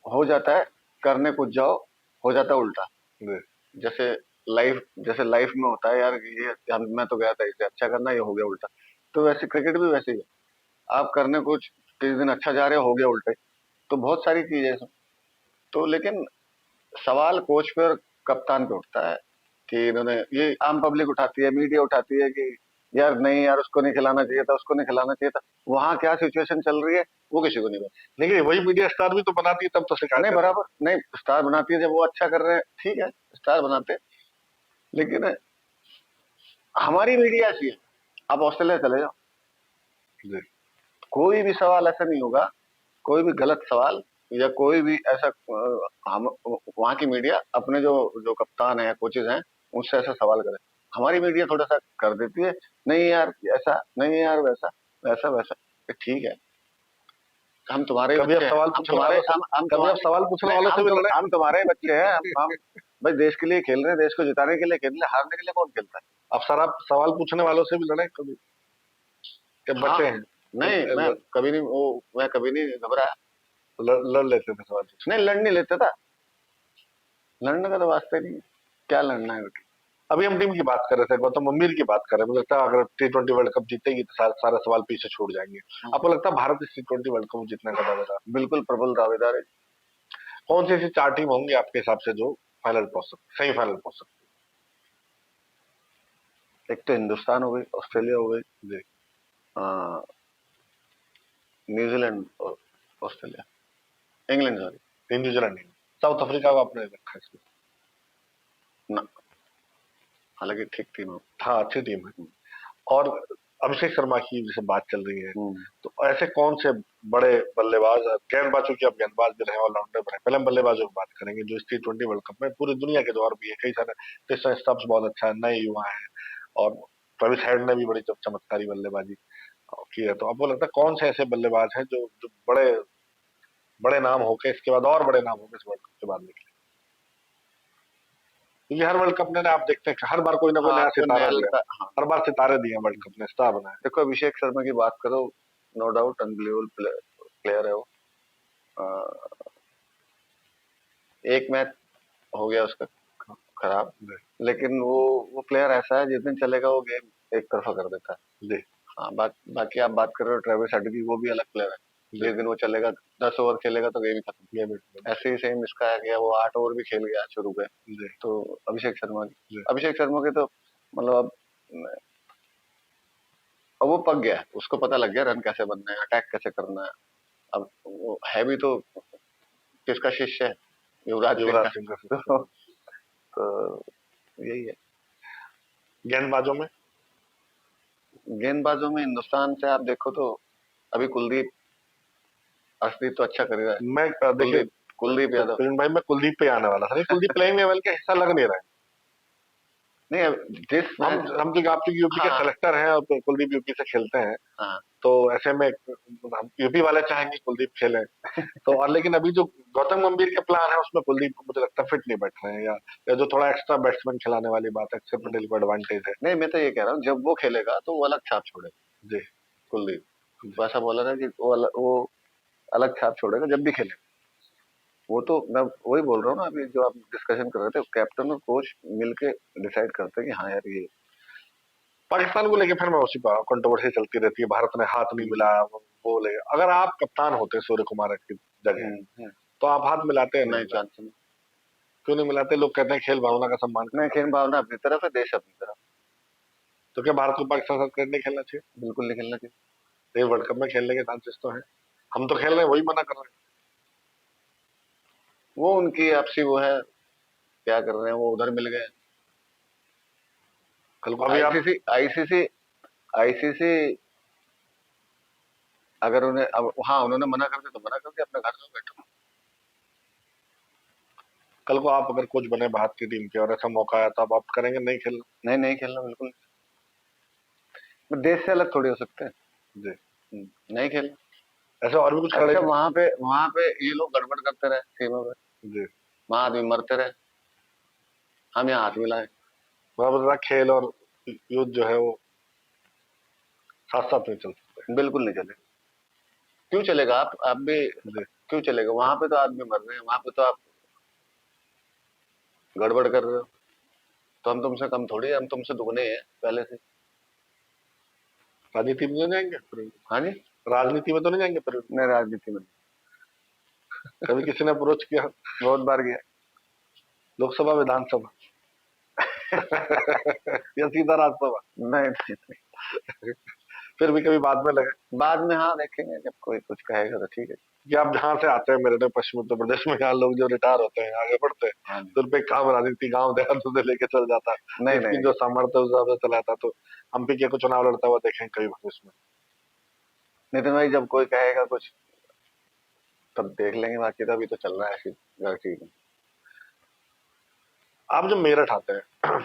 Speaker 1: हो जाता है, करने कुछ जाओ, हो जाता है उल्टा।
Speaker 2: हैं।
Speaker 1: जैसे जैसे लाइफ में होता है यार, ये मैं तो गया था इसे अच्छा करना, ये हो गया उल्टा। तो वैसे क्रिकेट भी वैसे ही है, आप करने कुछ किसी दिन अच्छा जा रहे हो गया उल्टे। तो बहुत सारी चीजें हैं इसमें। तो लेकिन सवाल कोच पे और कप्तान पे उठता है कि इन्होंने, ये आम पब्लिक उठाती है, मीडिया उठाती है कि यार नहीं यार, उसको नहीं खिलाना चाहिए था, उसको नहीं खिलाना चाहिए था। वहां क्या सिचुएशन चल रही है वो किसी को नहीं पता।
Speaker 2: लेकिन वही मीडिया स्टार भी तो बनाती है, तब तो शिकायत
Speaker 1: नहीं,
Speaker 2: है।
Speaker 1: बराबर नहीं, स्टार बनाती है जब वो अच्छा कर रहे हैं, ठीक है, स्टार बनाते हैं। लेकिन हमारी मीडिया ऐसी है, आप ऑस्ट्रेलिया चले जाओ,
Speaker 2: जी
Speaker 1: कोई भी सवाल ऐसा नहीं होगा, कोई भी गलत सवाल या कोई भी ऐसा हम वहाँ की मीडिया अपने जो जो कप्तान है, कोचेज हैं, उनसे ऐसा सवाल करे। हमारी मीडिया थोड़ा सा कर देती है, नहीं यार ऐसा, नहीं यार वैसा, वैसा वैसा। ठीक है, हम तुम्हारे
Speaker 2: कभी आप
Speaker 1: बच्चे हैं,
Speaker 2: सवाल
Speaker 1: हम
Speaker 2: पूछने
Speaker 1: तुम्हारे
Speaker 2: वालों से,
Speaker 1: हम
Speaker 2: कभी आप
Speaker 1: तुम्हारे
Speaker 2: सवाल पूछने
Speaker 1: नहीं,
Speaker 2: वालों से भी लड़े?
Speaker 1: हम तुम्हारे बच्चे हैं। हम भाई देश के लिए खेल रहे हैं, देश को जिताने के लिए खेल रहे हैं, हारने के लिए कौन खेलता है?
Speaker 2: आप सर, आप सवाल पूछने वालों से भी लड़े कभी, कि
Speaker 1: हाँ,
Speaker 2: बच्चे हैं?
Speaker 1: नहीं, मैं कभी नहीं, वो मैं कभी नहीं घबराया।
Speaker 2: लड़ लेते थे सवाल पूछने?
Speaker 1: नहीं, लड़ नहीं लेता था, लड़ने का तो वास्ता ही नहीं है। क्या लड़ना है?
Speaker 2: अभी हम टीम की बात कर रहे थे, गौतम गंभीर की बात कर रहे हैं, मुझे लगता है अगर T20 वर्ल्ड कप जीतेगी तो सारे सवाल पीछे छूट जाएंगे। आपको लगता है भारत इस T20 वर्ल्ड कप जीतने का दावेदार?
Speaker 1: बिल्कुल प्रबल दावेदार है।
Speaker 2: कौन सी ऐसी 4 टीम होंगी आपके हिसाब से जो फाइनल पहुंच सकती, सेमीफाइनल पहुंच सकती?
Speaker 1: एक तो हिंदुस्तान हो गई, ऑस्ट्रेलिया हो गई,
Speaker 2: जी।
Speaker 1: न्यूजीलैंड और ऑस्ट्रेलिया, इंग्लैंड सॉरी,
Speaker 2: न्यूजीलैंड नहीं, साउथ अफ्रीका को आपने रखा है इसमें?
Speaker 1: ना, हालांकि ठीक टीम हो।
Speaker 2: हाँ, अच्छी टीम है। और अभिषेक शर्मा की जैसे बात चल रही है,
Speaker 1: हम्म,
Speaker 2: तो ऐसे कौन से बड़े बल्लेबाज, गेंदबाजों की, अब गेंदबाज भी रहे ऑलराउंडर भी रहे, पहले हम बल्लेबाजों की बात करेंगे जो इस T20 वर्ल्ड कप में पूरी दुनिया के दौर भी है, कई सारे क्रिस्टन स्टब्स बहुत अच्छा है, नए युवा हैं, और ट्रेविस हेड ने भी बड़ी चमत्कारी बल्लेबाजी की है। तो आपको लगता है कौन से ऐसे बल्लेबाज हैं जो जो बड़े बड़े नाम होके इसके बाद और बड़े नाम होके इस वर्ल्ड कप के बाद निकले? क्योंकि हर वर्ल्ड कप में आप देखते हैं कि हर बार कोई ना कोई
Speaker 1: हाँ
Speaker 2: नया
Speaker 1: कोई
Speaker 2: सितारा
Speaker 1: नया
Speaker 2: दिया,
Speaker 1: लड़का, हाँ।
Speaker 2: हर बार सितारे दिए वर्ल्ड कप ने, स्टार बनाए।
Speaker 1: देखो अभिषेक शर्मा की बात करो, नो डाउट अनबिलीवेबल प्लेयर है वो। अ, एक मैच हो गया उसका खराब,
Speaker 2: जी।
Speaker 1: लेकिन वो प्लेयर ऐसा है जिस दिन चलेगा वो गेम एक तरफा कर देता है।
Speaker 2: जी।
Speaker 1: हाँ, बाकी आप बात कर रहे हो ट्रेविस हेड की, वो भी अलग प्लेयर है।
Speaker 2: जी।
Speaker 1: जिस दिन वो चलेगा 10 ओवर खेलेगा तो गेम ही खत्म।
Speaker 2: ये भी।
Speaker 1: ऐसे ही सेम इसका है कि वो 8 ओवर भी खेल गया शुरू में।
Speaker 2: जी।
Speaker 1: तो अभिषेक शर्मा की,
Speaker 2: जी।
Speaker 1: अभिषेक शर्मा के तो मतलब अब वो पक गया है, उसको पता लग गया रन कैसे बनना है, अटैक कैसे करना है। अब वो है भी तो किसका शिष्य है, युवराज सिंह
Speaker 2: युवराज
Speaker 1: का।
Speaker 2: सिंह का
Speaker 1: तो, तो यही है।
Speaker 2: गेंदबाजों में
Speaker 1: गेंदबाजों में हिंदुस्तान से आप देखो तो अभी कुलदीप, अर्शदीप तो अच्छा कर ही रहा है।
Speaker 2: मैं देखिए,
Speaker 1: कुलदीप कुलदीप यादव।
Speaker 2: प्रवीण भाई, मैं कुलदीप पे आने वाला था, नहीं कुलदीप प्लेइंग लेवल का हिस्सा लग नहीं रहा है।
Speaker 1: नहीं अब जिस
Speaker 2: हम
Speaker 1: मैच,
Speaker 2: हम तो आप यूपी के
Speaker 1: हाँ
Speaker 2: सेलेक्टर हैं और कुलदीप यूपी से खेलते हैं,
Speaker 1: हाँ
Speaker 2: तो ऐसे में हम यूपी वाले चाहेंगे कुलदीप खेले, तो और लेकिन अभी जो गौतम गंभीर के प्लान है उसमें कुलदीप मुझे लगता है फिट नहीं बैठ रहे हैं, या जो थोड़ा एक्स्ट्रा बैट्समैन खिलाने वाली बात है, अक्षर पटेल को एडवांटेज है।
Speaker 1: नहीं मैं तो ये कह रहा हूँ जब वो खेलेगा तो वो अलग छाप छोड़ेगा।
Speaker 2: जी।
Speaker 1: कुलदीप
Speaker 2: जी।
Speaker 1: वैसा बॉलर है कि वो अलग छाप छोड़ेगा जब भी खेलेगा। वो तो मैं वही बोल रहा हूँ ना, अभी जो आप डिस्कशन कर रहे थे, कैप्टन और कोच मिलके डिसाइड करते हैं कि हाँ यार ये।
Speaker 2: पाकिस्तान को लेके फिर मैं उसी पर कंट्रोवर्सी चलती रहती है, भारत ने हाथ नहीं मिलाया, वो ले, अगर आप कप्तान होते सूर्य कुमार की जगह,
Speaker 1: हम्म,
Speaker 2: तो आप हाथ मिलाते हैं नहीं
Speaker 1: नहीं
Speaker 2: मिलाते?
Speaker 1: चांस नहीं।
Speaker 2: क्यों नहीं मिलाते? लोग कहते हैं खेल भावना का सम्मान
Speaker 1: नहीं,
Speaker 2: करना
Speaker 1: खेल
Speaker 2: चाहिए।
Speaker 1: भावना अपनी तरफ है, देश अपनी तरफ।
Speaker 2: तो क्या भारत को पाकिस्तान के साथ क्रिकेट नहीं खेलना चाहिए?
Speaker 1: बिल्कुल नहीं खेलना चाहिए।
Speaker 2: ये वर्ल्ड कप में खेलने के चांसेस तो हैं, हम तो खेल रहे हैं, वही मना कर रहे
Speaker 1: वो उनकी आपसी वो है, क्या कर रहे हैं, वो उधर मिल गए।
Speaker 2: हैं। कल को अभी आप,
Speaker 1: आईसीसी आईसीसी आईसीसी अगर उन्हें अब, हाँ उन्होंने मना कर दिया तो मना कर दिया, अपने घर में बैठो।
Speaker 2: कल को आप अगर कोच बने भारत की टीम के और ऐसा मौका आया तो आप ऑप्ट करेंगे नहीं खेलना?
Speaker 1: नहीं, नहीं खेलना बिल्कुल नहीं। देश से अलग थोड़ी हो सकते हैं।
Speaker 2: जी।
Speaker 1: नहीं खेलना।
Speaker 2: ऐसे और भी कुछ खड़े
Speaker 1: अच्छा,
Speaker 2: नहीं?
Speaker 1: वहां पे ये लोग गड़बड़ करते रहे सीमा पे,
Speaker 2: जी।
Speaker 1: वहां आदमी मरते रहे, हम यहाँ हाथ मिलाए।
Speaker 2: मैं बता रहा, खेल और युद्ध जो है वो साथ साथ में चल सकते
Speaker 1: बिल्कुल नहीं चले। क्यों चलेगा? आप भी,
Speaker 2: हैं। जी।
Speaker 1: क्यों चलेगा? वहां पे तो आदमी मर रहे हैं, वहां पे तो आप गड़बड़ कर रहे हो। तो हम तुमसे कम थोड़ी है, हम तुमसे दुगने हैं पहले से।
Speaker 2: राजनीति में नहीं जाएंगे फिर?
Speaker 1: हाँ जी।
Speaker 2: राजनीति में तो नहीं जाएंगे फिर?
Speaker 1: नहीं, राजनीति में
Speaker 2: कभी किसी ने अप्रोच किया?
Speaker 1: बहुत बार गया।
Speaker 2: लोकसभा, विधानसभा या सीधा राज्यसभा?
Speaker 1: नहीं, नहीं, नहीं।
Speaker 2: फिर भी कभी बाद में लगे
Speaker 1: बाद में हाँ देखेंगे, जब कोई कुछ कहेगा तो ठीक है।
Speaker 2: कि आप जहाँ से आते हैं, मेरे ने पश्चिम उत्तर प्रदेश में, यहाँ लोग जो रिटायर होते हैं आगे बढ़ते हैं,
Speaker 1: हाँ
Speaker 2: तो उनपे काम राजनीति गांव देहातों से लेके चल जाता है,
Speaker 1: नहीं,
Speaker 2: जिसकी
Speaker 1: नहीं,
Speaker 2: जो सामर्थ्य है उस हिसाब से चलाता। तो एमपी के को चुनाव लड़ता हुआ देखें कभी भविष्य में?
Speaker 1: नितिन भाई जब कोई कहेगा कुछ तब देख लेंगे, बाकी तो अभी तो चल रहा है ऐसी चीज।
Speaker 2: आप जब मेरठ आते हैं,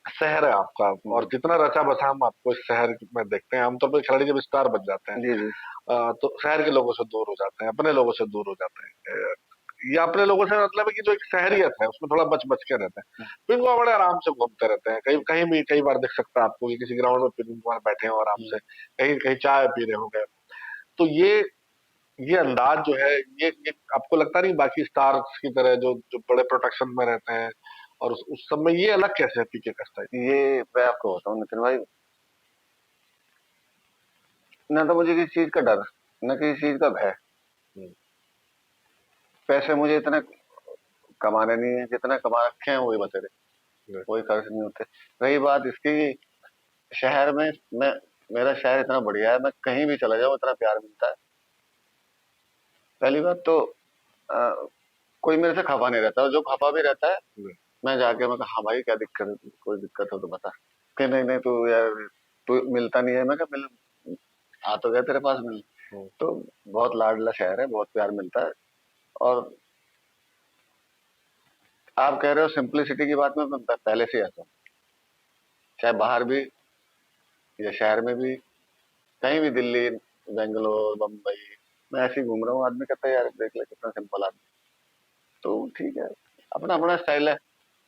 Speaker 2: शहर है आपका, और जितना रचा बसा हम आपको इस शहर में देखते हैं, आमतौर पर खिलाड़ी जब स्टार बन जाते हैं,
Speaker 1: जी जी।
Speaker 2: तो शहर के लोगों से दूर हो जाते हैं, अपने लोगों से दूर हो जाते हैं। या अपने लोगों से मतलब है कि जो एक शहरियत है उसमें थोड़ा बच बच के रहते हैं, फिर वो बड़े आराम से घूमते रहते हैं, कहीं कहीं भी कई बार देख सकता है आपको कि किसी ग्राउंड में फिर कुमार बैठे हो आराम से, कहीं कहीं चाय पी रहे होंगे। तो ये अंदाज जो है, ये आपको लगता नहीं बाकी स्टार्स की तरह जो जो बड़े प्रोटेक्शन में रहते हैं, और उस सब में ये अलग कैसे है पीके का स्टाइल?
Speaker 1: ये मैं आपको बताऊं नितिन भाई, ना तो मुझे किसी चीज का डर, न किसी चीज का भय। पैसे मुझे इतने कमाने नहीं है, जितना कमा रखे हैं वही बतेरे, कोई खर्च नहीं होते। रही बात इसकी, शहर में मैं, मेरा शहर इतना बढ़िया है, मैं कहीं भी चला जाऊं इतना प्यार मिलता है। पहली बात तो अ, कोई मेरे से खफा नहीं रहता, और जो खफा भी रहता है मैं जाके मैं कहा हाँ भाई क्या दिक्कत है, कोई दिक्कत हो तो बता। कि नहीं नहीं तू यार तो मिलता नहीं है। मैं कहा मिल, आ तो गया तेरे पास मिल।
Speaker 2: हम्म,
Speaker 1: तो बहुत लाडला शहर है, बहुत प्यार मिलता है। और आप कह रहे हो सिंपलिसिटी की बात में, मैं पहले से ही ऐसा हूँ, चाहे बाहर भी या शहर में भी, कहीं भी, दिल्ली, बेंगलोर, बम्बई, मैं ऐसे ही घूम रहा हूँ, आदमी कहता है यार देख ले कितना सिंपल आदमी। तो ठीक है, अपना अपना स्टाइल है।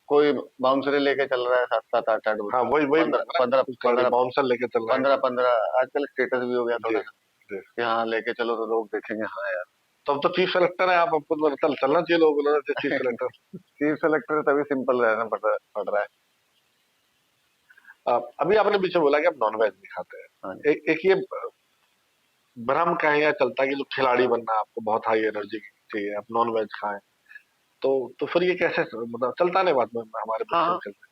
Speaker 1: कोई बाउंसरी लेके चल रहा है, सात सात आठ आठ,
Speaker 2: हाँ वही वही
Speaker 1: पंद्रह पंद्रह
Speaker 2: कुछ खिलाड़ी
Speaker 1: पंद्रह
Speaker 2: बाउंसर लेके चल रहे हैं।
Speaker 1: पंद्रह पंद्रह आजकल स्टेटस भी हो गया
Speaker 2: जी
Speaker 1: थोड़ा सा
Speaker 2: जी।
Speaker 1: कि हाँ लेके चलो तो लोग देखेंगे, हाँ यार।
Speaker 2: तो अब तो चीफ सेलेक्टर है आप, आपको तो चलना चाहिए लोगों को चीफ सेलेक्टर।
Speaker 1: चीफ सेलेक्टर तभी सिंपल रहना पड़ रहा है।
Speaker 2: अभी आपने पीछे बोला कि आप नॉनवेज नहीं खाते
Speaker 1: हाँ
Speaker 2: हैं, एक ये भ्रम कहीं या चलता है कि जो खिलाड़ी बनना है, आपको बहुत हाई एनर्जी चाहिए, आप नॉनवेज खाएं, तो फिर ये कैसे मतलब चलता नहीं बात में, हमारे
Speaker 1: हाँ
Speaker 2: बच्चे
Speaker 1: हाँ।
Speaker 2: भी चलते हैं।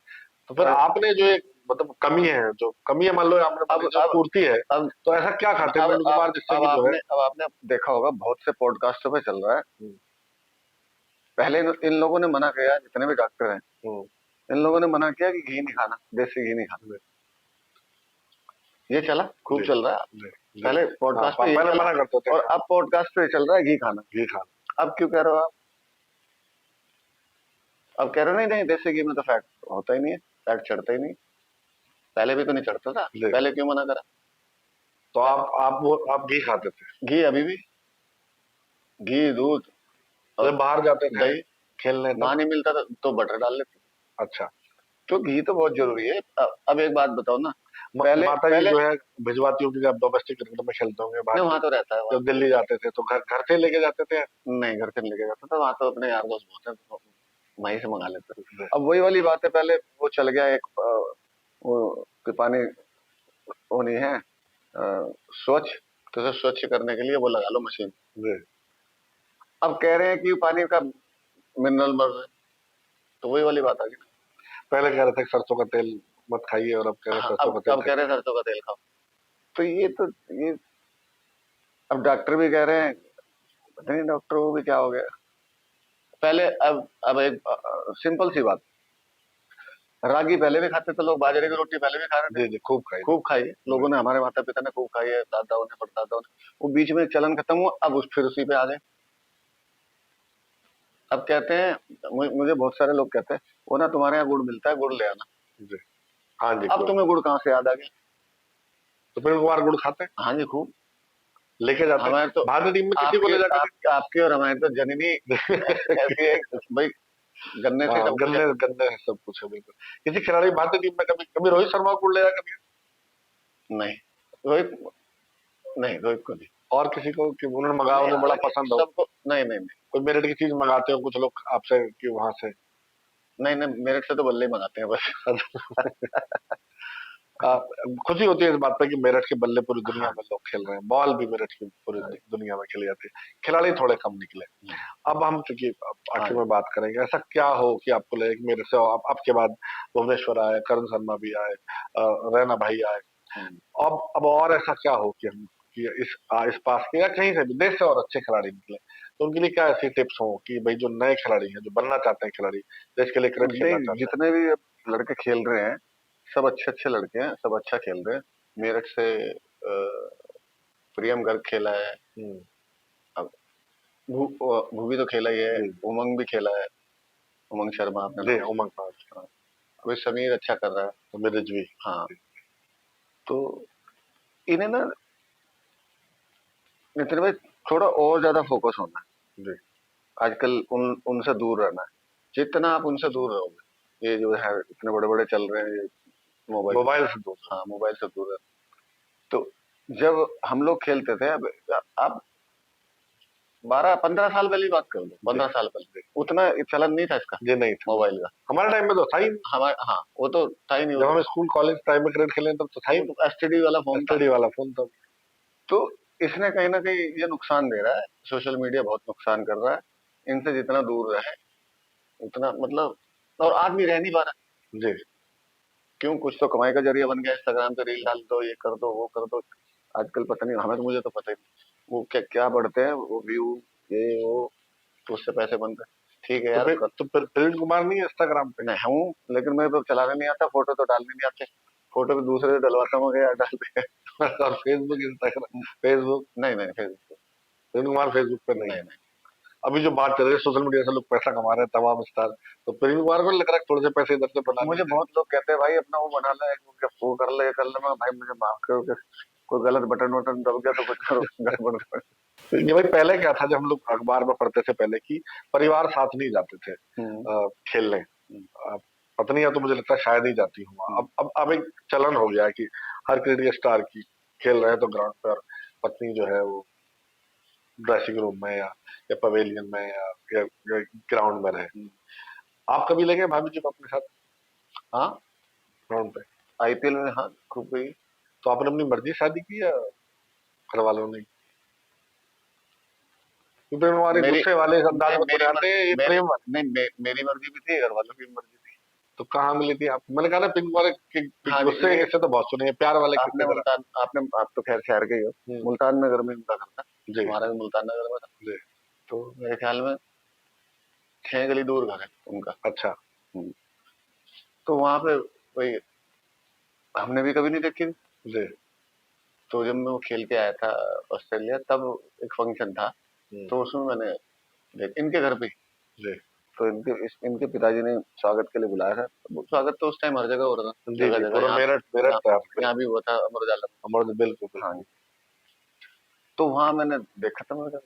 Speaker 2: तो फिर
Speaker 1: और
Speaker 2: आपने जो एक मतलब कमी है, जो कमी है मान लो आपने
Speaker 1: अब
Speaker 2: बोली जो
Speaker 1: अब
Speaker 2: पूर्ति है,
Speaker 1: अब
Speaker 2: तो ऐसा क्या खाते हैं
Speaker 1: अब
Speaker 2: प्रवीण
Speaker 1: अब
Speaker 2: कुमार जिससे
Speaker 1: अब
Speaker 2: कि जो है।
Speaker 1: आपने देखा होगा बहुत से पॉडकास्टों पे चल रहा है।
Speaker 2: हम्म,
Speaker 1: पहले इन लोगों ने मना किया, जितने भी डॉक्टर हैं,
Speaker 2: हम्म,
Speaker 1: इन लोगों ने मना किया कि घी नहीं खाना, देसी घी नहीं खाना।
Speaker 2: जी
Speaker 1: ये चला, खूब
Speaker 2: जी
Speaker 1: चल रहा है।
Speaker 2: जी जी।
Speaker 1: पहले
Speaker 2: हाँ
Speaker 1: पॉडकास्ट पे यही
Speaker 2: पहले
Speaker 1: चला,
Speaker 2: मना करते थे
Speaker 1: और अब पॉडकास्ट पे चल रहा है घी खाना।
Speaker 2: घी खाना।
Speaker 1: अब क्यों कह रहे हो आप? अब कह रहे हो नहीं नहीं, देसी घी में तो फैट होता ही नहीं है, फैट चढ़ता ही नहीं। पहले भी तो नहीं चढ़ता था,
Speaker 2: जी।
Speaker 1: पहले क्यों मना करा?
Speaker 2: तो आप घी खाते थे
Speaker 1: घी अभी भी, घी, दूध
Speaker 2: तो
Speaker 1: और
Speaker 2: जब बाहर जाते थे
Speaker 1: दही।
Speaker 2: खेलने तब।
Speaker 1: वहां नहीं मिलता था तो बटर डाल लेते।
Speaker 2: अच्छा।
Speaker 1: तो घी तो बहुत जरूरी है। अब एक बात बताओ ना, पहले
Speaker 2: माता जी
Speaker 1: पहले
Speaker 2: जो है भिजवाती होंगी, जब डोमेस्टिक क्रिकेट में खेलते होंगे बाहर,
Speaker 1: नहीं, वहां तो रहता है वहां।
Speaker 2: जब दिल्ली जाते थे तो घर घर से लेके जाते थे।
Speaker 1: नहीं, घर से नहीं लेके जाता था, वहां तो अपने यार दोस्त बहुत है, तो वहीं से मंगा लेते थे।
Speaker 2: जी
Speaker 1: अब वही वाली बात है, पहले वो चल गया एक वो कि पानी वो नहीं है स्वच्छ, तो उसे स्वच्छ करने के लिए वो लगा लो मशीन।
Speaker 2: जी।
Speaker 1: अब कह रहे हैं कि पानी का मिनरल मर रहा है, तो वही वाली बात आ गई
Speaker 2: पहले कह रहे थे कि सरसों का तेल मत खाइए, और अब कह
Speaker 1: ना।
Speaker 2: रहे हैं
Speaker 1: हाँ,
Speaker 2: सरसों
Speaker 1: अब
Speaker 2: का तेल
Speaker 1: अब कह रहे
Speaker 2: खाइए।
Speaker 1: हैं सरसों का तेल खाओ। तो ये अब डॉक्टर भी कह रहे हैं, पता नहीं डॉक्टर को भी क्या हो गया। पहले अब एक सिंपल सी बात, रागी पहले भी खाते थे लोग, बाजरे की रोटी पहले भी खा रहे थे,
Speaker 2: जी जी खूब खाइए।
Speaker 1: खूब खाई
Speaker 2: जी
Speaker 1: लोगों ने, हमारे माता पिता ने खूब खाई है, दादाओं ने, परदादाओं ने। वो बीच में चलन खत्म हुआ, अब उस फिर उसी पे आ गए। अब कहते हैं, मुझे बहुत सारे लोग कहते हैं, वो ना तुम्हारे यहाँ गुड़ मिलता है, गुड़ ले आना।
Speaker 2: जी। हाँ जी
Speaker 1: अब
Speaker 2: गुड़।
Speaker 1: तुम्हें गुड़ कहाँ से याद आ गया?
Speaker 2: तो फिर कुमार गुड़ खाते हैं,
Speaker 1: हाँ जी, खूब।
Speaker 2: लेके जाते हैं
Speaker 1: हमारे तो,
Speaker 2: भारतीय टीम में किसी को
Speaker 1: आपके
Speaker 2: ले जाकर
Speaker 1: आपकी और हमारी तो जननी ऐसी है भाई, गन्ने से
Speaker 2: हाँ
Speaker 1: सब कुछ है।
Speaker 2: गन्ने गन्ने है, सब कुछ है बिल्कुल। किसी खिलाड़ी भारतीय टीम में कभी कभी रोहित शर्मा को ले जाकर दिया?
Speaker 1: नहीं, रोहित, नहीं रोहित को नहीं।
Speaker 2: और किसी को कि उन्होंने मंगाया,
Speaker 1: नहीं,
Speaker 2: उन्हें बड़ा
Speaker 1: हालांकि
Speaker 2: पसंद हो,
Speaker 1: सबको, नहीं नहीं नहीं।
Speaker 2: कोई मेरिट की चीज मंगाते हो कुछ लोग आपसे कि वहां से।
Speaker 1: नहीं नहीं, मेरठ से तो बल्ले ही मंगाते हैं बस।
Speaker 2: आ, खुशी होती है इस बात पे कि मेरठ के बल्ले पूरी दुनिया
Speaker 1: हाँ
Speaker 2: में लोग खेल रहे हैं, बॉल भी मेरठ की पूरी
Speaker 1: हाँ
Speaker 2: दुनिया में खेली जाती है, खिलाड़ी थोड़े कम निकले। अब हम चूंकि
Speaker 1: हाँ
Speaker 2: आखिर में बात करेंगे, ऐसा क्या हो कि आपको लगे कि मेरे से आपके बाद भुवनेश्वर आए, करण शर्मा भी आए, रैना भाई आए,
Speaker 1: हम्म।
Speaker 2: अब और ऐसा क्या हो कि हम कि इस पास के या कहीं से भी देश से और अच्छे खिलाड़ी निकले, तो उनके लिए क्या ऐसी टिप्स हो कि भाई जो नए खिलाड़ी हैं, जो बनना चाहते हैं खिलाड़ी, देश के लिए क्रिकेट खेलना
Speaker 1: देख,
Speaker 2: चाहते
Speaker 1: जितने भी अब लड़के खेल रहे हैं, सब अच्छे अच्छे लड़के हैं, सब अच्छा खेल रहे हैं। मेरठ से प्रियम गर्ग खेला है,
Speaker 2: हैं।
Speaker 1: अब भूवी तो खेला ही है,
Speaker 2: जी
Speaker 1: उमंग भी खेला है, उमंग शर्मा आपने
Speaker 2: जी
Speaker 1: नाम
Speaker 2: उमंग पास,
Speaker 1: सुना। अभी समीर अच्छा कर रहा है।
Speaker 2: समीर रिजवी।
Speaker 1: हाँ, तो इन्हें ना, नितिन भाई, थोड़ा और ज्यादा फोकस होना है
Speaker 2: जी
Speaker 1: आजकल, उनसे दूर रहना है। जितना आप उनसे दूर रहोगे, ये जो है इतने बड़े बड़े चल रहे हैं ये मोबाइल,
Speaker 2: मोबाइल से दूर।
Speaker 1: हाँ मोबाइल से दूर रहना। तो जब हम लोग खेलते थे, अब आप 12-15 साल पहले की बात कर लो,
Speaker 2: जी
Speaker 1: 15 साल पहले
Speaker 2: जी
Speaker 1: उतना चलन नहीं था इसका,
Speaker 2: जी नहीं था,
Speaker 1: मोबाइल का।
Speaker 2: हमारे टाइम में तो था ही नहीं।
Speaker 1: हमारे, हाँ वो तो था ही नहीं, वो
Speaker 2: जब
Speaker 1: तो
Speaker 2: हम स्कूल कॉलेज टाइम में क्रिकेट खेले तब तो था ही
Speaker 1: वो
Speaker 2: नहीं,
Speaker 1: तो एसटीडी वाला फोन था।
Speaker 2: एसटीडी वाला फोन तब।
Speaker 1: तो इसने कहीं ना कहीं ये नुकसान दे रहा है, सोशल मीडिया बहुत नुकसान कर रहा है। इनसे जितना दूर रहे उतना मतलब, और आदमी रह नहीं पा रहा।
Speaker 2: जी
Speaker 1: क्यों, कुछ तो कमाई का जरिया बन गया, इंस्टाग्राम पे रील डाल दो, ये कर दो, वो कर दो। आजकल पता नहीं, हमें तो, मुझे तो पता ही नहीं वो क्या क्या बढ़ते हैं, वो व्यू, ये वो, तो उससे पैसे बनते हैं। ठीक है
Speaker 2: तो
Speaker 1: यार,
Speaker 2: फिर प्रवीण कुमार नहीं है इंस्टाग्राम पे?
Speaker 1: मैं हूँ, लेकिन मेरे को चलाने नहीं आता, फोटो तो डालने नहीं आते। फोटो भी दूसरे से डलवाता हूँ या डाल दे।
Speaker 2: और फेसबुक, इंस्टाग्राम, फेसबुक,
Speaker 1: नहीं नहीं फेसबुक
Speaker 2: प्रवीण कुमार फेसबुक पे नहीं
Speaker 1: नहीं
Speaker 2: है।
Speaker 1: नहीं।
Speaker 2: अभी जो बात चल रही है सोशल मीडिया से लोग पैसा कमा रहे हैं तमाम स्टार, तो प्रवीण कुमार को नहीं लग रहा है थोड़े से पैसे इधर से बना
Speaker 1: मुझे
Speaker 2: लीजिए?
Speaker 1: बहुत लोग कहते हैं भाई अपना वो बना ले, वो कर ले, ये कर ले। मैं भाई मुझे माफ करो कि कोई गलत बटन वटन दब गया तो कुछ करो गड़बड़ कर।
Speaker 2: ये भाई पहले क्या था, जब हम लोग अखबार में पढ़ते थे पहले की परिवार साथ नहीं जाते थे
Speaker 1: हम्म,
Speaker 2: खेलने।
Speaker 1: हम्म,
Speaker 2: पत्नियां तो मुझे लगता है शायद ही जाती हूँ।
Speaker 1: हम्म,
Speaker 2: अब एक चलन हो गया है कि हर क्रिकेट स्टार की खेल रहे हैं तो ग्राउंड पर पत्नी जो है वो ड्रेसिंग रूम में या पवेलियन में या ग्राउंड में रहे।
Speaker 1: हम्म।
Speaker 2: आप कभी ले गए भाभी जी को अपने साथ
Speaker 1: हाँ
Speaker 2: ग्राउंड पे?
Speaker 1: आईपीएल में हाँ खूब गई।
Speaker 2: तो आपने अपनी मर्जी से शादी की या घर वालों ने? क्योंकि हमारे
Speaker 1: मेरी
Speaker 2: गुस्से वाले इस अंदाज
Speaker 1: नहीं
Speaker 2: में
Speaker 1: मेरी
Speaker 2: बोले आते हैं ये
Speaker 1: मेरी
Speaker 2: प्रेम वाले।
Speaker 1: नहीं मेरी मर्जी भी थी, घर वालों की भी मर्जी थी।
Speaker 2: तो कहाँ मिली थी आप? मैंने कहा ना पिंक वाले
Speaker 1: हाँ जी
Speaker 2: गुस्से
Speaker 1: ये
Speaker 2: किससे तो बहुत सुने हैं, प्यार वाले किससे जरा।
Speaker 1: आप तो खैर शहर के ही हो।
Speaker 2: हम्म,
Speaker 1: मुल्तान नगर में उनका घर था।
Speaker 2: जी
Speaker 1: हमारा भी मुल्तान नगर में था।
Speaker 2: जी।
Speaker 1: तो मेरे ख्याल में 6 गली दूर घर है उनका।
Speaker 2: अच्छा।
Speaker 1: हम्म। तो वहां पे वही हमने भी कभी नहीं देखी थी।
Speaker 2: जी।
Speaker 1: तो जब मैं वो खेल के आया था ऑस्ट्रेलिया, तब एक फंक्शन था।
Speaker 2: हम्म,
Speaker 1: तो उसमें मैंने इनके घर पे ही।
Speaker 2: जी
Speaker 1: तो इनके पिताजी ने स्वागत के लिए बुलाया था। वो स्वागत तो उस टाइम हर जगह हो रहा था,
Speaker 2: जी
Speaker 1: जगह
Speaker 2: जी,
Speaker 1: जगह।
Speaker 2: पूरा
Speaker 1: यहाँ
Speaker 2: मेरठ मेरठ
Speaker 1: यहाँ
Speaker 2: था
Speaker 1: यहाँ
Speaker 2: बिल्कुल।
Speaker 1: भी हुआ था अमर उजाला में।
Speaker 2: अमर बिल्कुल
Speaker 1: हाँ
Speaker 2: बिल्कुल।
Speaker 1: जी। तो वहां मैंने देखा था। मैंने कहा,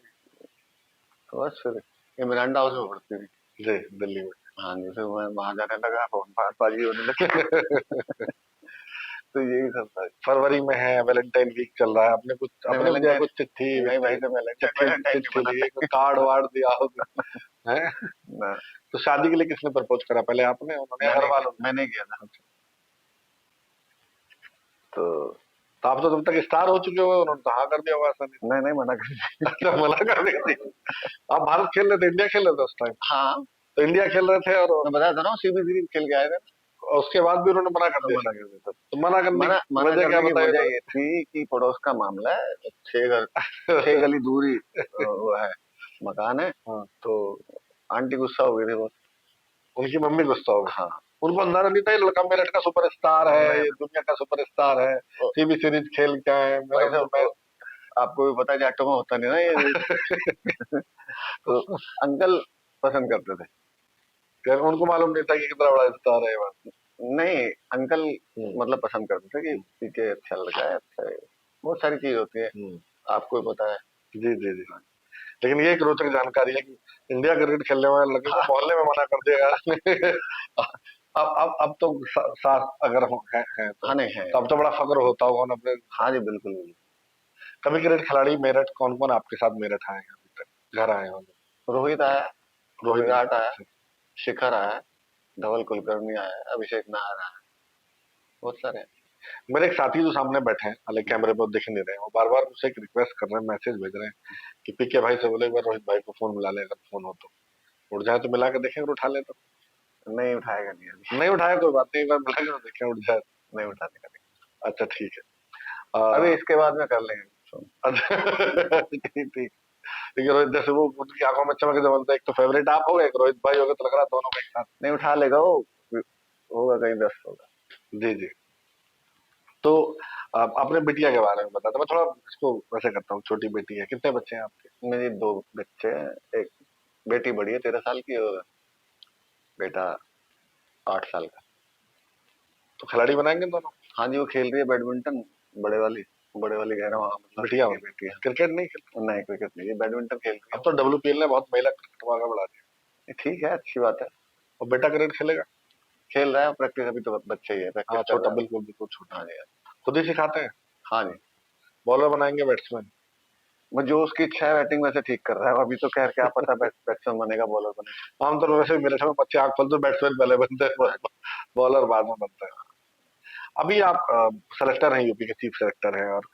Speaker 1: तो बस फिर ये मिरांडा हाउस में पढ़ती थी।
Speaker 2: जी दिल्ली में।
Speaker 1: हाँ जी, फिर मैं वहां जाने लगा, फोन बाजी होने लगी। तो यही सब था।
Speaker 2: फरवरी में है, वैलेंटाइन वीक चल रहा है, आपने कुछ
Speaker 1: नहीं
Speaker 2: अपने दिया
Speaker 1: वैलेंटाइन
Speaker 2: कुछ चिट्ठी
Speaker 1: नहीं भाई,
Speaker 2: विट्ठी?
Speaker 1: तो
Speaker 2: चिट्ठी
Speaker 1: वैलेंटाइन नहीं
Speaker 2: चिट्ठी दी, कोई
Speaker 1: मनाते
Speaker 2: कार्ड वार्ड दिया हो है?
Speaker 1: ना।
Speaker 2: तो शादी के लिए किसने प्रपोज करा, पहले आपने उन्होंने या घर वालों ने?
Speaker 1: मैंने किया था।
Speaker 2: अच्छा।
Speaker 1: तो
Speaker 2: तो आप तो तब तक स्टार हो चुके हो, उन्होंने तो हाँ कर दिया होगा आसानी से।
Speaker 1: नहीं नहीं मना कर दिया।
Speaker 2: अच्छा, मना कर दिया थी। आप भारत खेल रहे थे, इंडिया खेल रहे थे उस टाइम?
Speaker 1: हाँ
Speaker 2: तो इंडिया खेल रहे थे और
Speaker 1: मैं बताया था ना, सीबी सीरीज खेल के आए थे।
Speaker 2: उसके बाद भी उन्होंने मना कर
Speaker 1: तो
Speaker 2: दिया
Speaker 1: मना
Speaker 2: शादी
Speaker 1: कर
Speaker 2: के लिए?
Speaker 1: दिया था।
Speaker 2: तो मना करने की
Speaker 1: मना
Speaker 2: वजह क्या
Speaker 1: करने की
Speaker 2: बताए
Speaker 1: वजह
Speaker 2: तो?
Speaker 1: ये थी कि पड़ोस का मामला है। 6 गली दूरी वो है, मकान है।
Speaker 2: हाँ।
Speaker 1: तो आंटी गुस्सा हो गई थी बहुत।
Speaker 2: उनकी मम्मी गुस्सा हो गई?
Speaker 1: हाँ
Speaker 2: उनको अंदाजा नहीं था ये लड़का मेरठ का सुपरस्टार है,
Speaker 1: नहीं
Speaker 2: ये दुनिया का सुपरस्टार है,
Speaker 1: ओ,
Speaker 2: सीबी सीरीज खेल के आए
Speaker 1: भाई
Speaker 2: मेरा
Speaker 1: साहब आपको भी पता है जाटों में होता नहीं ना ये। तो अंकल पसंद करते थे।
Speaker 2: यार उनको मालूम नहीं था कि कितना बड़ा स्टार है ये बात।
Speaker 1: नहीं अंकल
Speaker 2: हम्म,
Speaker 1: मतलब पसंद करते थे कि
Speaker 2: हम्म,
Speaker 1: ठीक है, अच्छा लड़का है, अच्छा है। बहुत सारी चीज होती है,
Speaker 2: हम्म।
Speaker 1: आपको भी पता है।
Speaker 2: जी जी जी। लेकिन ये एक रोचक जानकारी है कि इंडिया क्रिकेट खेलने वाले लड़के को मोहल्ले में मना कर दिया यार। अब तो साथ अगर है तो
Speaker 1: हाँ नहीं है।
Speaker 2: अब तो बड़ा फक्र होता होगा ना अपने।
Speaker 1: हाँ जी बिल्कुल बिल्कुल।
Speaker 2: कभी क्रिकेट खिलाड़ी मेरठ कौन कौन आपके साथ मेरठ आए हैं अभी तक, घर आए होंगे?
Speaker 1: रोहित आया,
Speaker 2: रोहित
Speaker 1: विराट आया,
Speaker 2: अच्छा।
Speaker 1: शिखर आया, धवल कुलकर्णी आया, अभिषेक नायर आया, बहुत सारे हैं।
Speaker 2: मेरे एक साथी जो सामने बैठे हैं, हालांकि कैमरे पर दिख नहीं रहे हैं, वो बार बार मुझसे एक रिक्वेस्ट कर रहे हैं, मैसेज भेज रहे हैं कि पीके भाई से बोले एक बार रोहित भाई को फोन मिला ले, अगर फोन हो तो उठ जाए तो मिला के देखें, अगर उठा ले तो।
Speaker 1: नहीं उठाएगा नहीं अभी।
Speaker 2: नहीं उठाया कोई बात नहीं, एक बार मिला के तो देखें उठ जाए।
Speaker 1: नहीं उठाने का नहीं।
Speaker 2: अच्छा ठीक है।
Speaker 1: अभी
Speaker 2: आ,
Speaker 1: इसके बाद में कर लेंगे फोन।
Speaker 2: अच्छा ठीक ठीक। देखिए रोहित जैसे वो उनकी आंखों में चमक जब बनता है, एक तो फेवरेट आप हो गए, एक रोहित भाई हो गए, तो लग रहा है दोनों का एक साथ।
Speaker 1: नहीं उठा लेगा वो, होगा कहीं 10 होगा।
Speaker 2: जी जी। तो आप अपने बिटिया के बारे में बता दो, मैं थोड़ा इसको वैसे करता हूँ, छोटी बेटी है, कितने बच्चे हैं आपके?
Speaker 1: मेरी 2 बच्चे हैं। एक बेटी बड़ी है 13 साल की, और बेटा 8 साल का।
Speaker 2: तो खिलाड़ी बनाएंगे दोनों?
Speaker 1: हाँ जी वो खेल रही है बैडमिंटन। बड़े वाली कह रहा हूँ, हाँ, मतलब
Speaker 2: बिटिया
Speaker 1: ये बेटी है।
Speaker 2: क्रिकेट नहीं खेलती?
Speaker 1: नहीं क्रिकेट नहीं, ये बैडमिंटन खेल रही है
Speaker 2: अब
Speaker 1: वो।
Speaker 2: तो WPL ने बहुत महिला क्रिकेट को आगे बढ़ा दिया।
Speaker 1: ठीक है, अच्छी बात है।
Speaker 2: और बेटा क्रिकेट खेलेगा?
Speaker 1: खेल रहा है प्रैक्टिस, अभी तो बच्चा ही है,
Speaker 2: हाँ
Speaker 1: प्रैक्टिस कर
Speaker 2: छोटा,
Speaker 1: रहा है।
Speaker 2: बिल्कुल बिल्कुल छोटा।
Speaker 1: हाँ जी
Speaker 2: खुद ही सिखाते हैं?
Speaker 1: हाँ जी।
Speaker 2: बॉलर बनाएंगे बैट्समैन?
Speaker 1: वो जो उसकी इच्छा है बैटिंग वैसे ठीक कर रहा है। अभी तो खैर क्या पता बैट्समैन बनेगा बॉलर बनेगा।
Speaker 2: आमतौर पर वैसे मेरे समय बच्चे आंख खोलते बैट्समैन पहले बनते हैं,
Speaker 1: हाँ
Speaker 2: बॉलर बाद में बनते हैं। अभी आप सेलेक्टर हैं, यूपी के चीफ सेलेक्टर हैं, और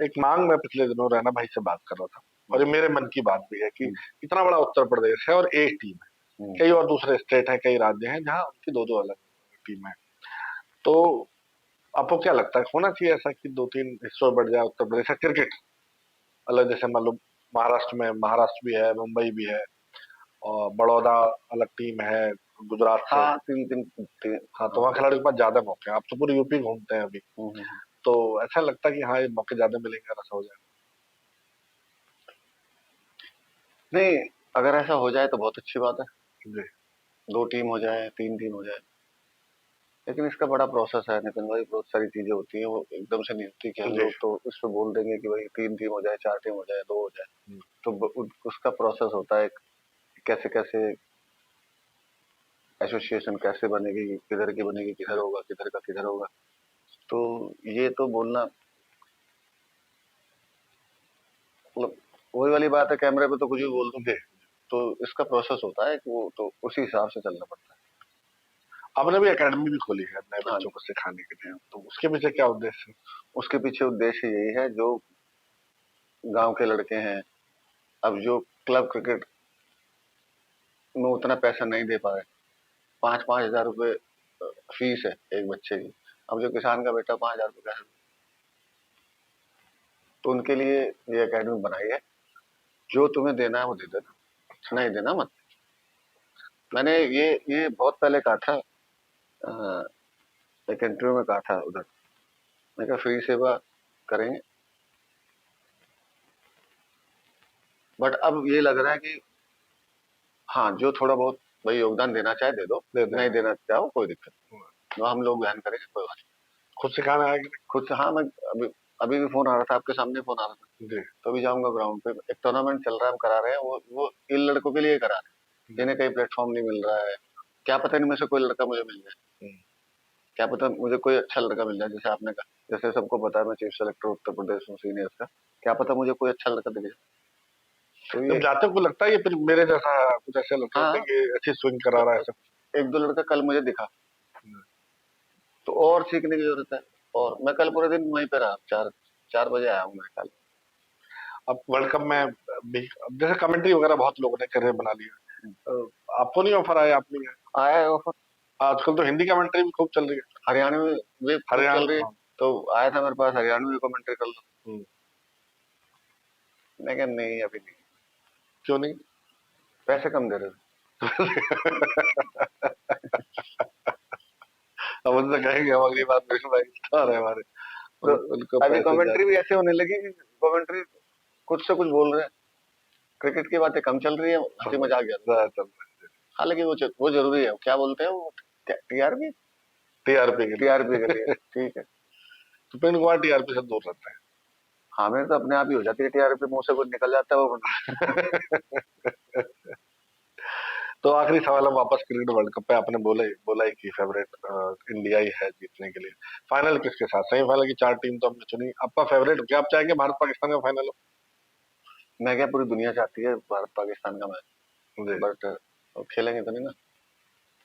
Speaker 2: एक मांग मैं पिछले दिनों रैना भाई से बात कर रहा था, और ये मेरे मन की बात भी है कि
Speaker 1: हम्म,
Speaker 2: इतना बड़ा उत्तर प्रदेश है और एक टीम है,
Speaker 1: हम्म,
Speaker 2: कई और दूसरे स्टेट हैं, कई राज्य हैं जहाँ उनकी दो दो अलग टीम है। तो आपको क्या लगता है, होना चाहिए ऐसा कि दो तीन हिस्सों में बढ़ जाए उत्तर प्रदेश का क्रिकेट? अलग जैसे मान लो महाराष्ट्र में, महाराष्ट्र भी है, मुंबई भी है, और बड़ौदा अलग टीम है, गुजरात से।
Speaker 1: हाँ, तीन।
Speaker 2: हाँ, तो वहाँ खिलाड़ियों के पास ज्यादा मौके हैं। आप तो पूरी यूपी घूमते हैं अभी,
Speaker 1: हम्म।
Speaker 2: तो ऐसा लगता है कि हाँ, ये मौके ज्यादा मिलेंगे अगर ऐसा हो जाए।
Speaker 1: नहीं, अगर ऐसा हो जाए तो बहुत अच्छी बात है।
Speaker 2: जी।
Speaker 1: 2 टीम हो जाए, 3 टीम हो जाए। लेकिन इसका बड़ा प्रोसेस है नितिन भाई, बहुत सारी चीजें होती हैं, वो एकदम से नहीं होती कि हम
Speaker 2: जी।
Speaker 1: लोग तो इस पे बोल देंगे कि भाई 3 टीम हो जाए, 4 टीम हो जाए, 2 हो जाए।
Speaker 2: हम्म।
Speaker 1: तो उसका प्रोसेस होता है, कैसे कैसे एसोसिएशन कैसे बनेगी, किधर की बनेगी, किधर होगा, किधर का किधर होगा। तो ये तो बोलना मतलब वही वाली बात है, कैमरे पे तो कुछ भी बोल दो।
Speaker 2: जी।
Speaker 1: तो इसका प्रोसेस होता है कि वो तो उसी हिसाब से चलना पड़ता है।
Speaker 2: आपने भी एकेडमी भी खोली है नए
Speaker 1: हाँ
Speaker 2: बच्चों
Speaker 1: जी।
Speaker 2: को सिखाने के लिए, तो उसके पीछे क्या उद्देश्य है?
Speaker 1: उसके पीछे उद्देश्य यही है, जो गांव के लड़के हैं, अब जो क्लब क्रिकेट में उतना पैसा नहीं दे पा रहे, 5-5 हजार रुपए फीस है एक बच्चे की। अब जो किसान का बेटा 5 हजार रुपये कैसे दे? तो उनके लिए ये एकेडमी बनाई है। जो तुम्हें देना है वो दे देना, नहीं देना मत। मैंने ये बहुत पहले कहा था, अ, एक इंटरव्यू में कहा था उधर। मैं कहा फ्री सेवा करेंगे, बट अब ये लग रहा है कि हाँ, जो थोड़ा बहुत भाई योगदान देना चाहे दे दो,
Speaker 2: दे दें।
Speaker 1: नहीं देना चाहो कोई दिक्कत नहीं, वो हम लोग बहन करेंगे, कोई बात
Speaker 2: खुद सिखाना है कि
Speaker 1: नहीं। खुद से हाँ, मैं अभी अभी भी फोन आ रहा था, आपके सामने फोन आ रहा था।
Speaker 2: नहीं? जी।
Speaker 1: तो अभी जाऊंगा ग्राउंड पे, एक टूर्नामेंट चल रहा है, हम करा रहे हैं, वो इन लड़कों के लिए करा रहे हैं जिन्हें कहीं प्लेटफॉर्म नहीं मिल रहा है। क्या पता इनमें से कोई लड़का मुझे मिल जाए,
Speaker 2: हम्म।
Speaker 1: क्या पता मुझे कोई अच्छा लड़का मिल जाए, जैसे आपने कहा, जैसे सबको पता है मैं चीफ सेलेक्टर उत्तर प्रदेश हूँ सीनियर्स का, क्या पता मुझे कोई अच्छा लड़का दिखे। तो
Speaker 2: जब
Speaker 1: ये
Speaker 2: जाते को लगता है ये फिर मेरे जैसा कुछ ऐसे लड़के होते
Speaker 1: हाँ,
Speaker 2: हैं कि अच्छी स्विंग करा रहा है सब।
Speaker 1: 1-2 लड़का कल मुझे दिखा, तो और सीखने की जरूरत है। और मैं कल पूरे दिन वहीं पे रहा, 4 4 बजे आया हूँ मेरे ख्याल।
Speaker 2: अब वर्ल्ड कप में भी जैसे कमेंट्री वगैरह बहुत लोगों ने करियर बना लिया, आपको नहीं ऑफर आया? आप नहीं आए?
Speaker 1: आया है ऑफर,
Speaker 2: आजकल तो हिंदी कमेंट्री भी खूब चल रही है।
Speaker 1: हरियाणा में भी खूब चल रही है।
Speaker 2: हरियाणा।
Speaker 1: तो आया था मेरे पास, हरियाणा में कमेंट्री कर लो।
Speaker 2: हम्म।
Speaker 1: मैं कहा नहीं, अभी नहीं,
Speaker 2: क्यों नहीं?
Speaker 1: पैसे कम दे रहे थे।
Speaker 2: अब उनसे कहेंगे हम अगली बार विष्णु भाई स्टार है हमारे,
Speaker 1: तो
Speaker 2: उनको
Speaker 1: अभी
Speaker 2: पैसे
Speaker 1: कमेंट्री
Speaker 2: ज्यादा।
Speaker 1: भी ऐसे होने लगी कि कमेंट्री कुछ से कुछ बोल रहे हैं, क्रिकेट की बातें कम चल रही है, हंसी मजाक ज्यादा।
Speaker 2: ज्यादा चल रहा है।
Speaker 1: हालांकि वो जरूरी है, क्या बोलते हैं वो, टीआरपी,
Speaker 2: टीआरपी के
Speaker 1: टीआरपी के लिए
Speaker 2: लिए।
Speaker 1: ठीक है।
Speaker 2: तो फिर कुमार टीआरपी से दूर रहते हैं।
Speaker 1: हाँ, मेरे तो अपने आप ही हो जाती है टीआरपी, मुंह से कुछ निकल जाता है वो
Speaker 2: तो आखिरी सवाल हम वापस क्रिकेट वर्ल्ड कप पे, आपने बोला ही कि फेवरेट इंडिया ही है जीतने के लिए। फाइनल किसके साथ? सेमीफाइनल की 4 टीम तो हमने चुनी, आपका फेवरेट क्या? आप चाहेंगे भारत पाकिस्तान का फाइनल हो?
Speaker 1: मैं क्या, पूरी दुनिया चाहती है भारत पाकिस्तान का मैच,
Speaker 2: जी।
Speaker 1: बट खेलेंगे तो नहीं ना।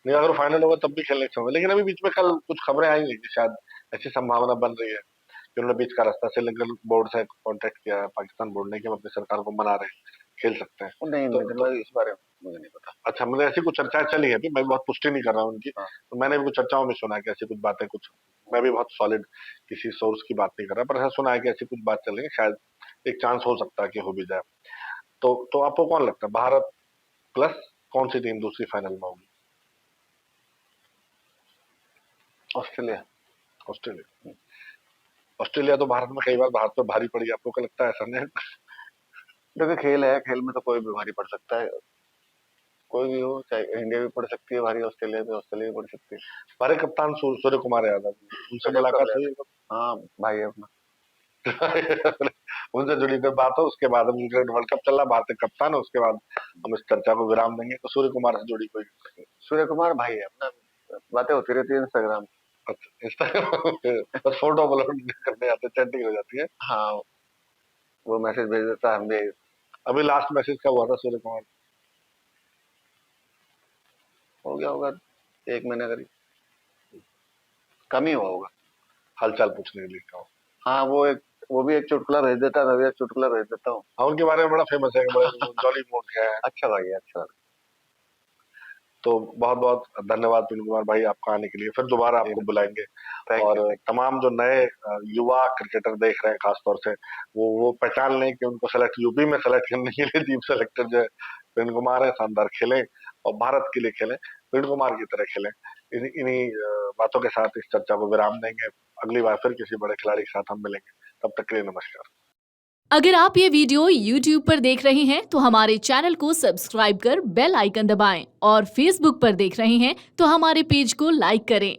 Speaker 2: नहीं, अगर फाइनल होगा तब भी खेलने के समय, लेकिन अभी बीच में कल कुछ खबरें आई कि शायद ऐसी संभावना बन रही है कि उन्होंने बीच का रास्ता श्रीलंकन बोर्ड से कांटेक्ट किया है, पाकिस्तान बोर्ड ने, कि हम अपनी सरकार को मना रहे हैं, खेल सकते हैं।
Speaker 1: नहीं नितिन
Speaker 2: तो
Speaker 1: भाई, इस बारे में मुझे नहीं पता।
Speaker 2: अच्छा, मतलब ऐसी कुछ चर्चाएं चली है, अभी मैं बहुत पुष्टि नहीं कर रहा हूँ उनकी,
Speaker 1: हाँ,
Speaker 2: तो मैंने भी कुछ चर्चाओं में सुना है कि ऐसी कुछ बातें, कुछ मैं भी बहुत सॉलिड किसी सोर्स की बात नहीं कर रहा, पर ऐसा सुना है कि ऐसी कुछ बात चल रही है, शायद एक चांस हो सकता है कि हो भी जाए। तो आपको कौन लगता है, भारत प्लस कौन सी टीम दूसरी फाइनल में होगी?
Speaker 1: ऑस्ट्रेलिया।
Speaker 2: ऑस्ट्रेलिया। ऑस्ट्रेलिया तो भारत में कई बार भारत पर भारी पड़ी, आपको क्या लगता है? ऐसा नहीं?
Speaker 1: देखिए, खेल है, खेल में तो कोई भी भारी पड़ सकता है, कोई भी हो, चाहे इंडिया भी पड़ सकती है भारी, ऑस्ट्रेलिया भी, ऑस्ट्रेलिया भी पड़ सकती है।
Speaker 2: हमारे कप्तान सूर्य कुमार यादव, उनसे
Speaker 1: गजब कर
Speaker 2: मुलाकात
Speaker 1: रहे
Speaker 2: हुई
Speaker 1: थे। हाँ भाई है अपना।
Speaker 2: है? उनसे जुड़ी कोई बात हो, उसके बाद हम क्रिकेट वर्ल्ड कप चल रहा, भारत के कप्तान है, उसके बाद हम इस चर्चा को विराम देंगे। तो सूर्य कुमार से जुड़ी कोई?
Speaker 1: सूर्य कुमार भाई है अपना, बातें होती रहती है इंस्टाग्राम।
Speaker 2: अच्छा, इंस्टाग्राम पे बस फोटो अपलोड करने आते, चैटिंग हो जाती है।
Speaker 1: हाँ, वो मैसेज भेज देता है, हम भी।
Speaker 2: अभी लास्ट मैसेज कब हुआ था सूर्य कुमार?
Speaker 1: हो गया होगा 1 महीने करीब, कम ही हुआ होगा।
Speaker 2: हालचाल पूछने के लिए कहा।
Speaker 1: हाँ, वो भी एक चुटकुला भेज देता है, मैं भी एक चुटकुला भेज देता हूँ।
Speaker 2: हाँ, उनके बारे में बड़ा फेमस है कि बड़े जॉली मूड के हैं।
Speaker 1: अच्छा भाई है, अच्छा।
Speaker 2: तो बहुत बहुत धन्यवाद पिन कुमार भाई आपका आने के लिए, फिर दोबारा आपको बुलाएंगे।
Speaker 1: थैंक
Speaker 2: और
Speaker 1: यू।
Speaker 2: तमाम जो नए युवा क्रिकेटर देख रहे हैं खास तौर से, वो पहचान लें कि उनको सेलेक्ट यूपी में सेलेक्ट करने के लिए चीफ सेलेक्टर जो है पिन कुमार है, शानदार खेलें और भारत के लिए खेलें। विंड कुमार की तरह खेलें। इन्हीं बातों के साथ इस चर्चा को विराम देंगे। अगली बार फिर किसी बड़े खिलाड़ी के साथ हम मिलेंगे। तब तक के लिए नमस्कार।
Speaker 3: अगर आप ये वीडियो YouTube पर देख रहे हैं तो हमारे चैनल को सब्सक्राइब कर बेल आइकन दबाएं और Facebook पर देख रहे हैं तो हमारे पेज को लाइक करें।